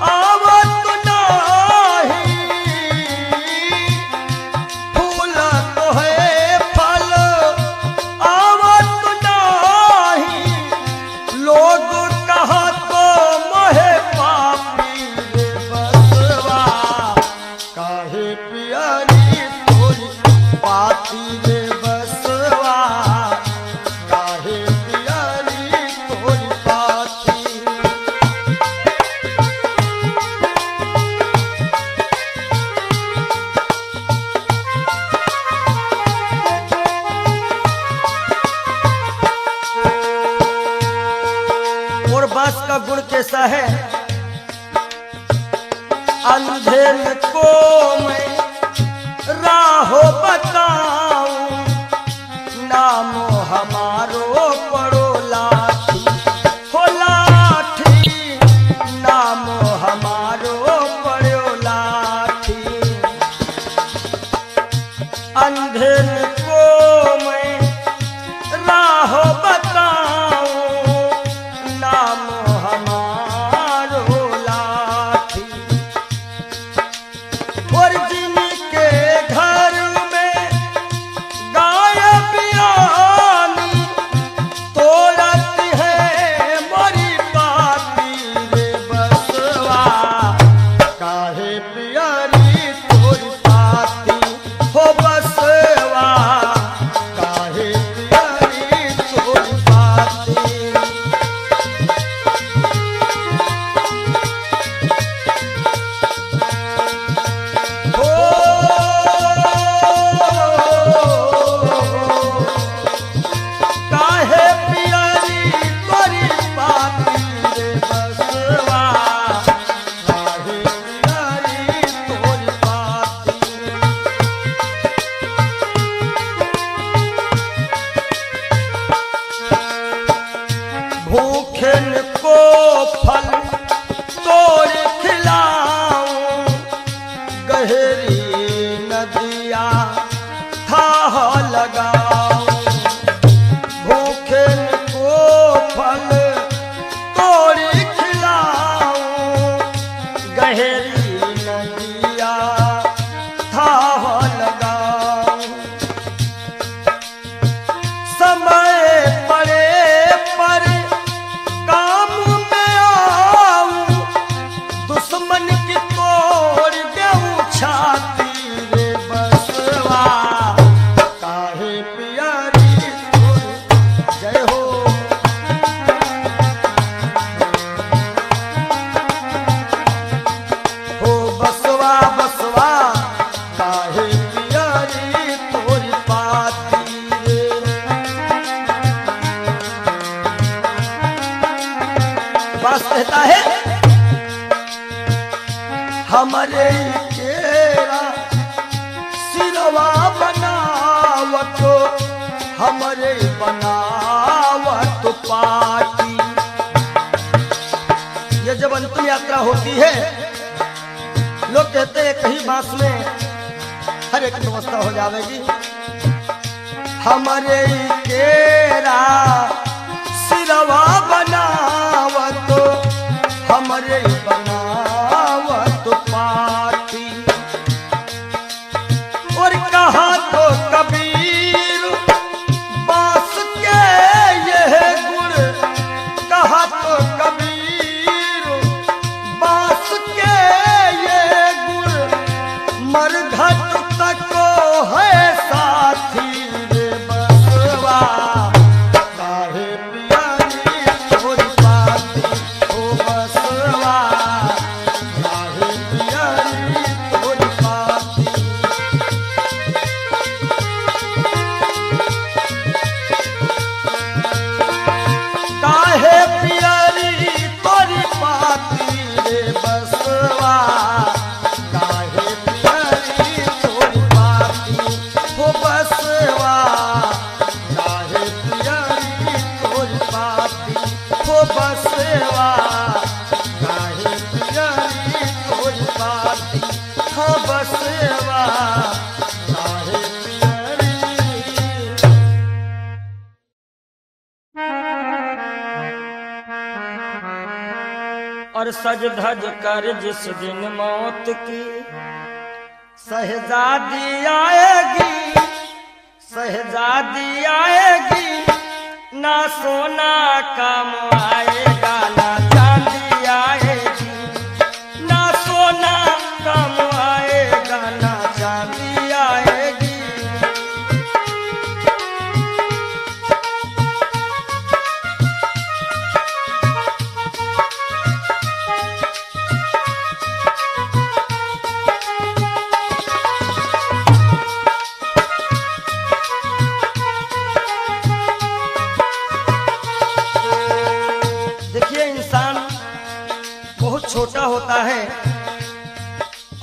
आवत नाही, फूल तो है फल आवत नाही। लोग कहा तो मोहे पापी रे बसवा, काहे पियरी तोरी पाती रे बसवा, काहे पियरी तोरी पाती। और बांस का गुण कैसा है, अंधेर को मैं राहो बताऊं, नामो हमारो पड़ो लाठी। हो लाठी, नामो हमारो पड़ो लाठी। अंधेर को मैं राह बताऊं, नाम हमारो लाठी। और जिनके घर में गाय बियानी, तोड़त है मोरी पाती रे बसवा, काहे पियरी तोरी पाती। हो बसवा, काहे पियरी तोरी पाती। हो काहे पियरी तोरी पाती रे बसवा, काहे पियरी तोरी पाती। भूखन को फल तोड़ खिलाऊं, गहरी नदिया थाह लगाऊं। भूखन को फल तोड़ खिलाऊं, गहरी नदिया थाह लगाऊं। समय पड़े पर काम में आऊं, दुश्मन की तोड़ देऊं छाती। केरा सिरवा बनावत हमरे बनावत पाटी। ये जब अंतिम यात्रा होती है, लोग कहते हैं कहीं बांस में हर एक व्यवस्था हो जाएगी। हमारे केरा सिरवा बनावत हमरे बनावत पाटी। और कहा तो कबीर बांस के यह गुण, कहा तो कबीर बांस के यह गुण मरघट तक है साथी रे बसवा। काहे पियारी तोरी पाती ओ बसवा, काहे पियारी तोरी पाती। काहे पियारी तोरी पाती रे बसवा, काहे पियारी तोरी पाती हो बसवा, काहे पियारी तोरी पाती हो बसवा, काहे पियारी तोरी पाती हो बसवा, काहे पियारी। और सज धज कर जिस दिन मौत की शहजादी आएगी, शहजादी आएगी, ना सोना काम आएगा ना चांदी आएगी, ना सोना काम आएगा ना चांदी आएगी। देखिए, इंसान बहुत छोटा होता है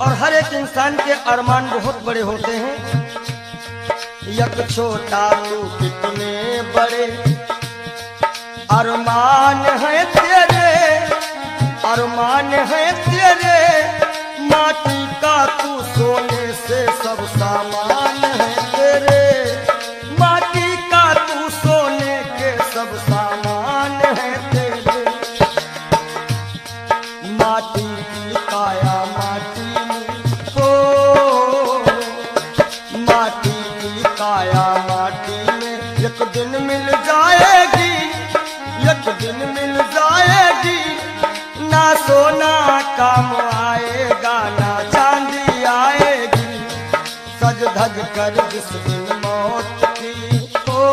और हर एक इंसान के अरमान बहुत बड़े होते हैं। यक छोटा तू कितने बड़े अरमान है तेरे, अरमान है तेरे, माटी का तू सोने से सब सामान है तेरे, माटी का तू सोने के सब सामान है तेरे। माटी की काया माटी में हो, माटी की काया माटी में एक दिन मिल जाएगी, एक दिन मिल जाएगी, ना सोना काम आएगा ना चांदी आएगी। सज धज कर जिस दिन मौत की हो।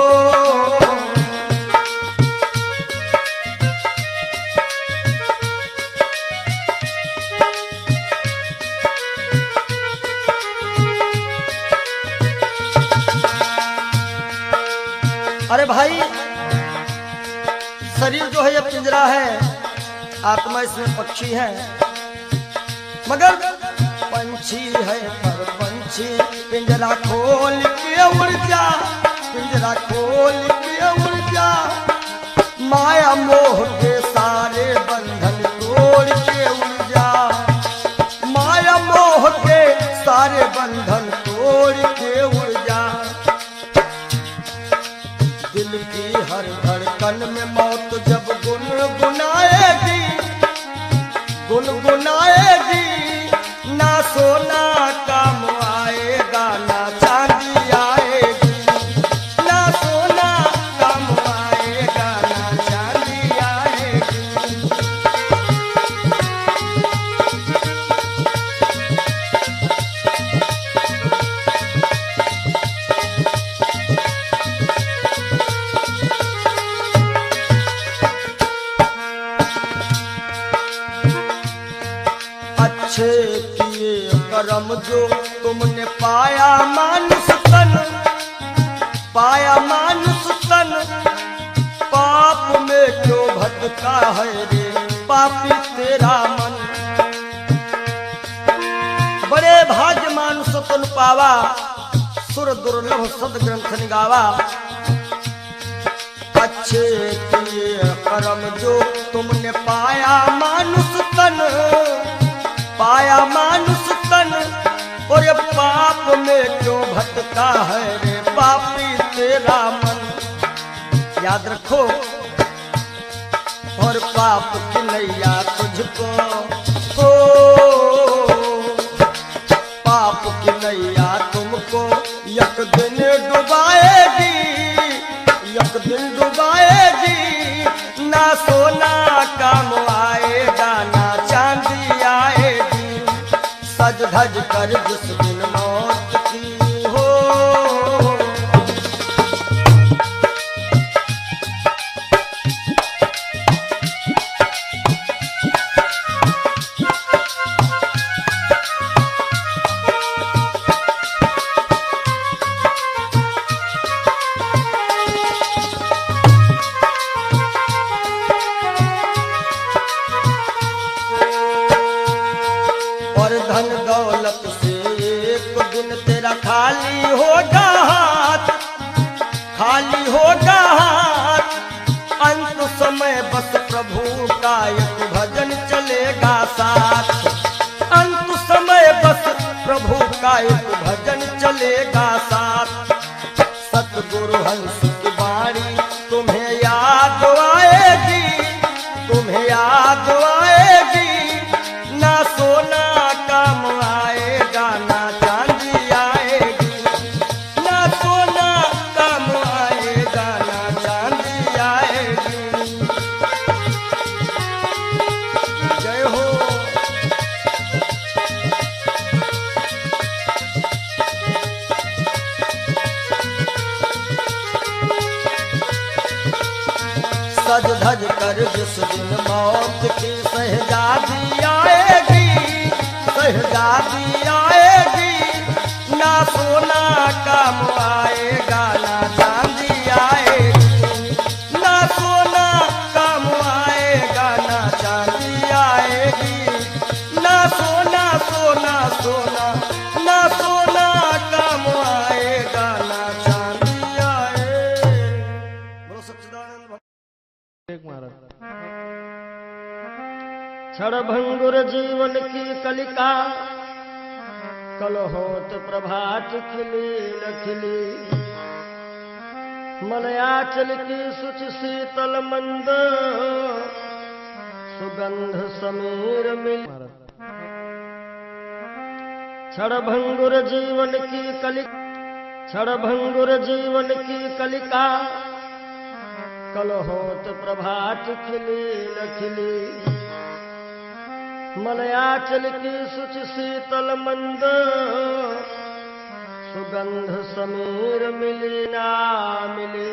अरे भाई, शरीर जो है ये पिंजरा है, आत्मा इसमें पक्षी है, मगर पंछी है पर पंछी पिंजरा खोल के उड़ जा, पिंजरा खोल के उड़ जा, माया मोह के सारे बंधन तोड़ के उड़ जा, माया मोह के सारे बंधन तोड़ के उड़ जा। दिल की हर धड़कन में मौत जब गुनगुनाएगी, गुनगुनाएगी, ना सोना काम आएगा ना चांदी आएगी, ना सोना काम आएगा ना चांदी आएगी। अच्छे किए करम जो तुमने पाया मानुष तन, पाया मानुष तन, पाप में क्यों भटका है रे पापी तेरा मन। बड़े भाग्य मानुष तुन पावा, सुर दुर्लभ सदग्रंथ निगावा। अच्छे किए कर्म जो तुमने पाया मानुष तन, पाया मानुष तन, और ये पाप में क्यों भटका है रे पापी तेरा मन। याद रखो, और पाप की नैया तुझको, ओ पाप की नैया तुमको एक दिन डुबाएगी, एक दिन डुबाएगी। ना सोना काम आएगा, ना चांदी आएगी। सज धज कर जिस दिन मौत की हो, धन दौलत से एक दिन तेरा खाली होगा हाथ, खाली होगा हाथ। अंत समय बस प्रभु का एक भजन चलेगा साथ, अंत समय बस प्रभु का एक भजन चलेगा साथ। सतगुरु हंस की बाणी तुम्हें याद आएगी, तुम्हें याद आएगी। ना सोना काम आएगा, ना चांदी आएगी। ना सोना काम आएगा, ना चांदी आएगी। जय हो। सज धज कर जिस दिन मौत की शहजादी आएगी, शहजादी आएगी। ना सोना काम आएगा, ना चांदी आएगी। ना सोना काम आएगा, ना चांदी आएगी। ना सोना सोना सोना, ना सोना काम आएगा, ना चांदी आएगी। बोलो सच्चिदानंद भगवान। क्षण भंगुर जीवन की कलिका, कल होत प्रभात खिली न खिली। मलयाचल की सुच शीतल मंद, सुगंध समीर मिली। क्षण भंगुर जीवन की कलिका, क्षण भंगुर जीवन की कलिका, कल होत प्रभात खिली न खिली। मलयाचल की सुच शीतल मंद, सुगंध समीर मिली ना मिली।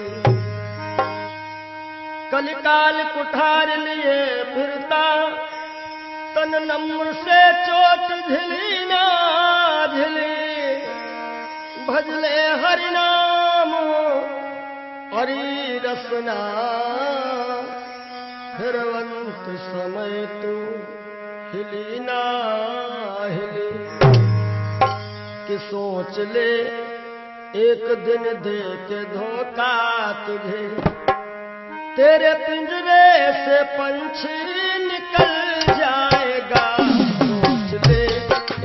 कलिकाल कुठार लिए फिरता, तन नम्र से चोट झिली ना झिली। भजले हरि नाम हरि रसना, फिरवंत समय तू हिली ना हिली। कि सोच ले एक दिन दे के धोखा तुझे, तेरे पिंजरे से पंछी निकल जाएगा। सोच ले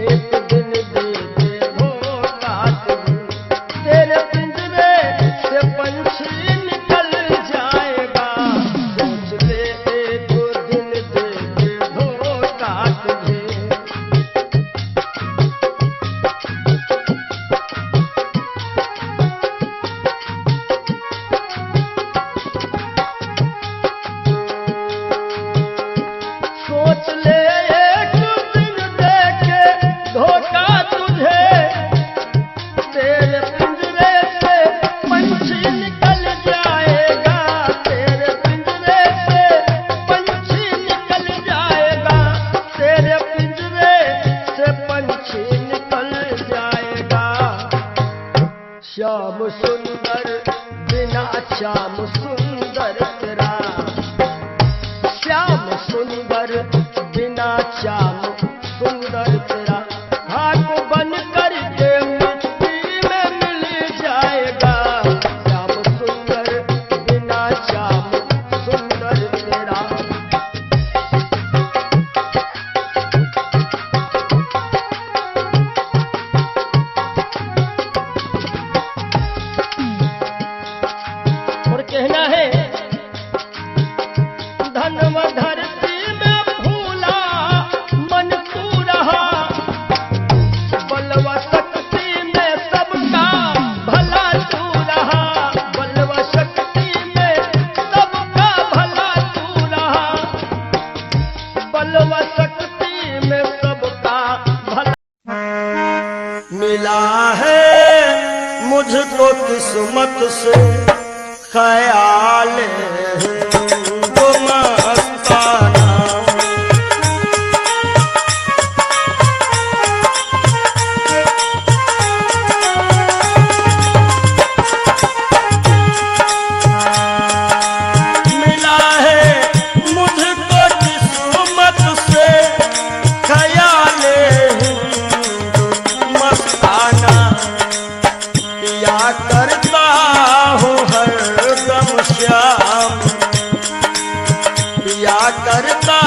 एक दिन दे के धोखा तुझे, तेरे पिंजरे से पंछी निकल जाएगा। सोच ले एक दिन दे के धोखा तुझे। सोच ले एक दिन दे के धोखा तुझे, तेरे पिंजरे से पंछी निकल जाएगा। तेरे पिंजरे से पंछी निकल जाएगा। तेरे पिंजरे से पंछी निकल जाएगा। श्याम सुंदर बिना श्याम सुंदर तेरा, श्याम सुंदर बिना श्याम सुंदर तेरा। हाथ बन कर मिला है मुझको किस्मत से ख्याल वो मस्ताना। मिला है मुझको किस्मत से ख्याल मस्ताना। पिया करता हूँ हरदम श्याम, पिया करता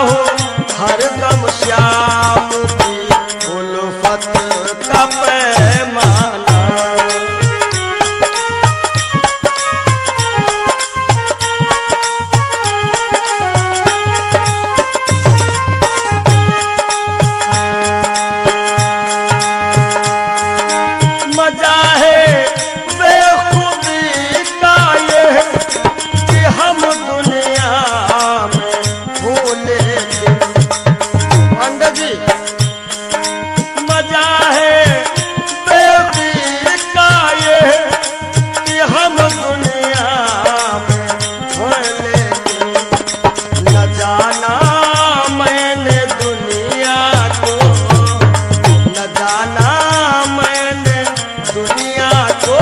हूँ हरदम श्याम की उल्फत का पैमाना। मजा है बेखुदी का ये कि हम दुनिया में भूले थे। पंडित जी, मजा है बेखुदी का ये कि हम दुनिया में भूले थे। न जाना मैंने दुनिया को, न जाना मैंने दुनिया को,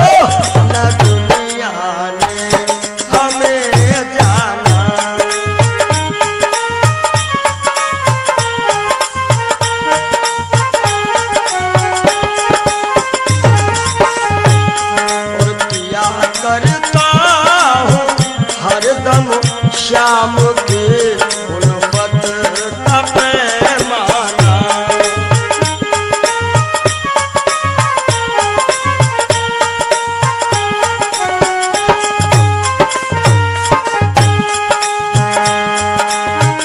न दुनिया ने हमें जाना। और पिया करता हूँ हरदम श्याम की उल्फत का पैमाना।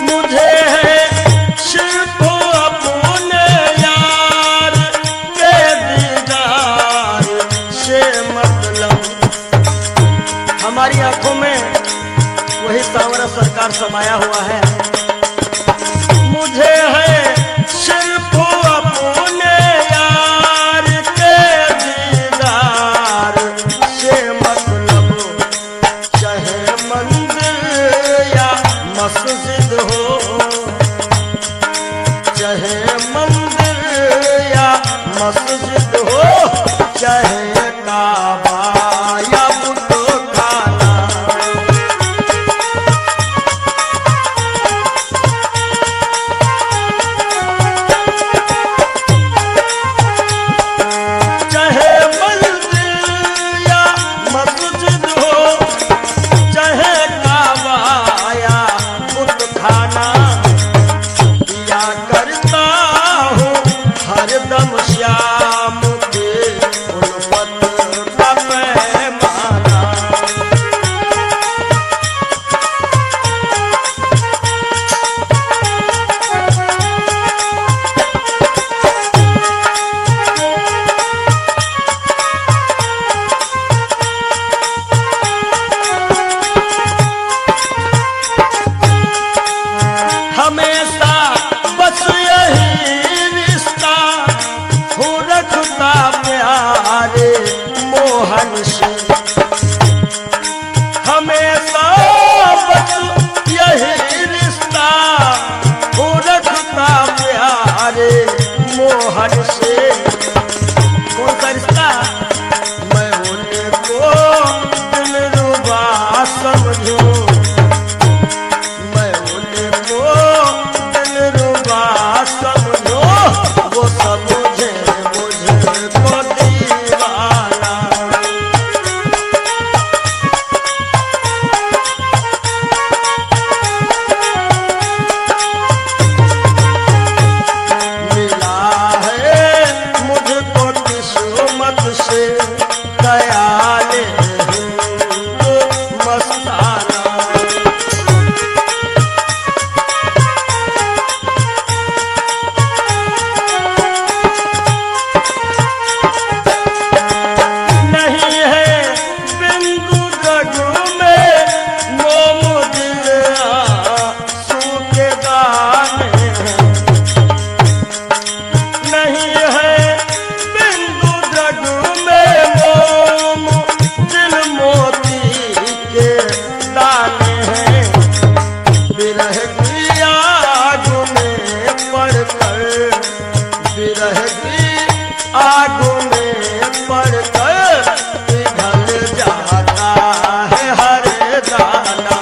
मुझे है सिर्फ अपने यार के दीदार से मतलब। हमारी आंखों में वही सांवरा सरकार समाया हुआ है। मुझे है सिर्फ अपने यार के दीदार से मतलब। चाहे मंदिर या मस्जिद हो, चाहे मंदिर या मस्जिद हो, चाहे काबा या बुतखाना। चाहे मंदिर या मस्जिद हो, चाहे काबा या बुतखाना। पिया करता हूँ हरदम श्याम के उल्फत का पैमाना। हमेशा बस यही रिश्ता हूँ रखता प्यारे मोहन से। हमेशा बस यही रिश्ता हूँ रखता प्यारे मोहन से। कौन सा रिश्ता? मैं उनको दिलरुबा समझूं, मैं उनको दिलरुबा समझो, वो समझे मुझको दीवाना। मिला है मुझको किस्मत से आग में पड़कर पिघल जाता है हर दाना।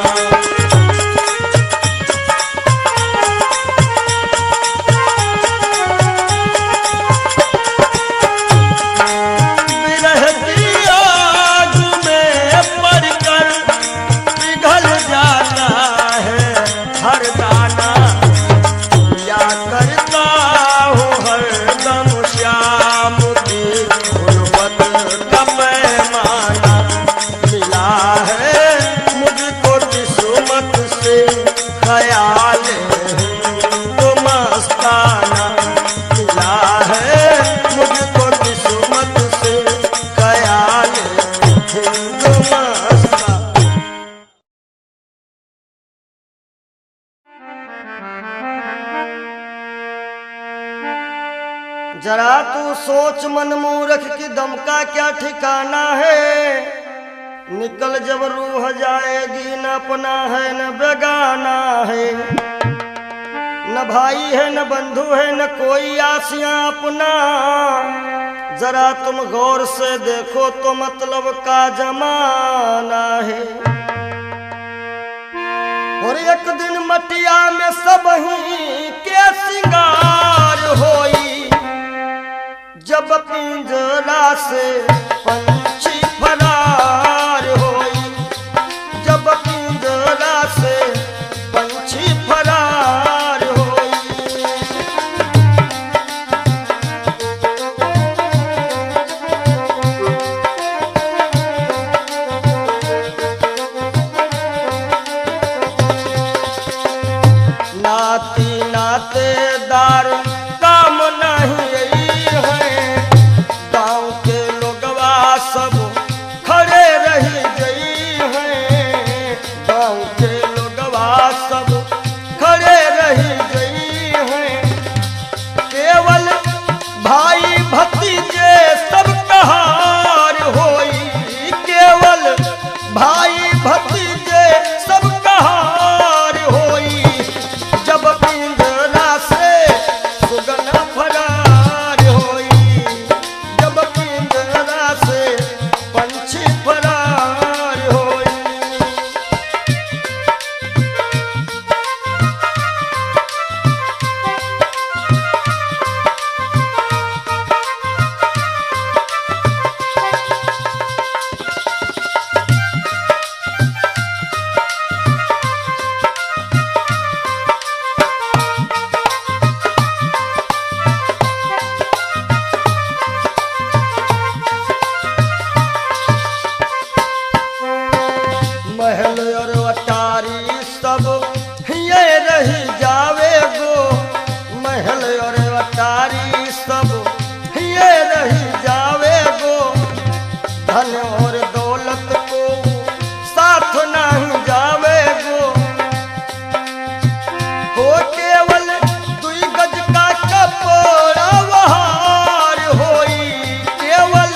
विरह की आग में पड़कर पिघल जाता है हर दाना। या करता हूँ हरदम श्याम की गुर्बत का पैमाना। मिला है मुझको किस्मत से ख्याल तो मस्ताना। मिला है मुझको किस्मत से ख्याल तो मस्ताना। जरा तू सोच मन मूर्ख की दम का क्या ठिकाना है। निकल जब रूह जाएगी न अपना है न बेगाना है। न भाई है न बंधु है न कोई आसियां अपना। जरा तुम गौर से देखो तो मतलब का जमाना है। और एक दिन मटिया में सब ही के सिंगार होई। जब पिंजरा से पंछी फरार होई। जब पिंजरा से पंछी फरार होई। नाती नातेदार काम नहीं गाँव के लोगवा सब खड़े रही गई हैं। गाँव के लोगवा सब खड़े रही गई हैं। केवल भाई भतीजे सब कहार होई। केवल भाई भतीजे सब कहार होई। जब पिंजरा से सुगना फरार होई। जब पिंजरा से पंछी फरार होई। महल और अटारी सब ये रही जावे गो। महल और अटारी सब ये रही जावे गो। धन और दौलत को साथ नहीं जावे गो। हो केवल दुई गज का कपड़ा वहार होई। केवल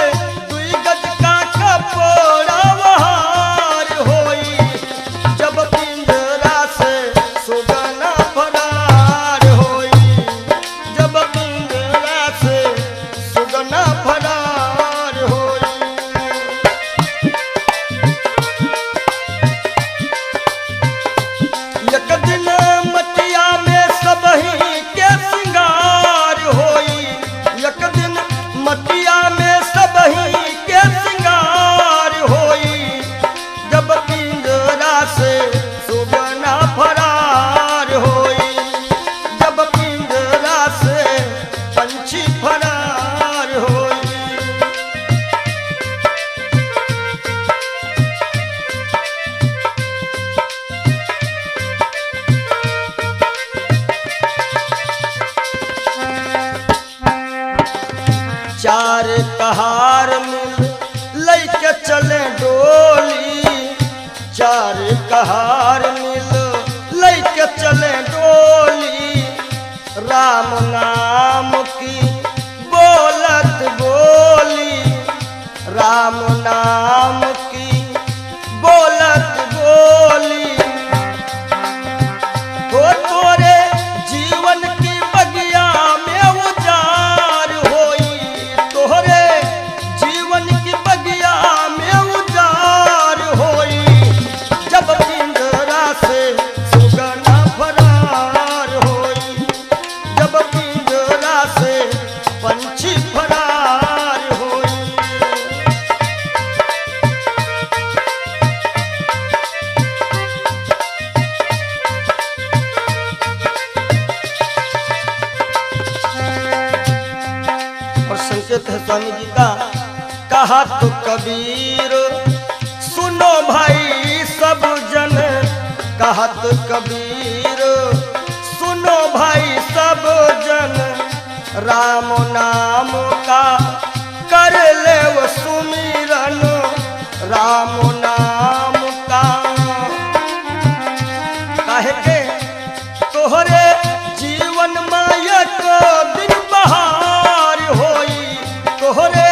दुई गज का कपड़ा वहार होई। जब पिंजरा से सुगना फरार होई। जब पिंजरा से सुगना फरार होई। एक दिन मटिया में सब ही के सिंगार होई। एक दिन मटिया में सब ही के सिंगार होई। जब पिंजरा से सुगना फरार होई। जब पिंजरा से पंछी फरार होई। चार कहार मिल लैके चले डोली। चार कहार मिल लैके चले डोली। राम नाम की बोलत बोली। राम नाम की बोलत बोली। हो तोरे जीवन की बगिया में उजार होई। गोस्वामी जी का कहा तो कबीर, सुनो भाई सब जन, कहा तो कबीर, सुनो भाई सब जन, राम नाम का कर ले वो सुमिरन, राम नाम का। काहे के तोहरे जीवन में एक दिन बहार होई, तोहरे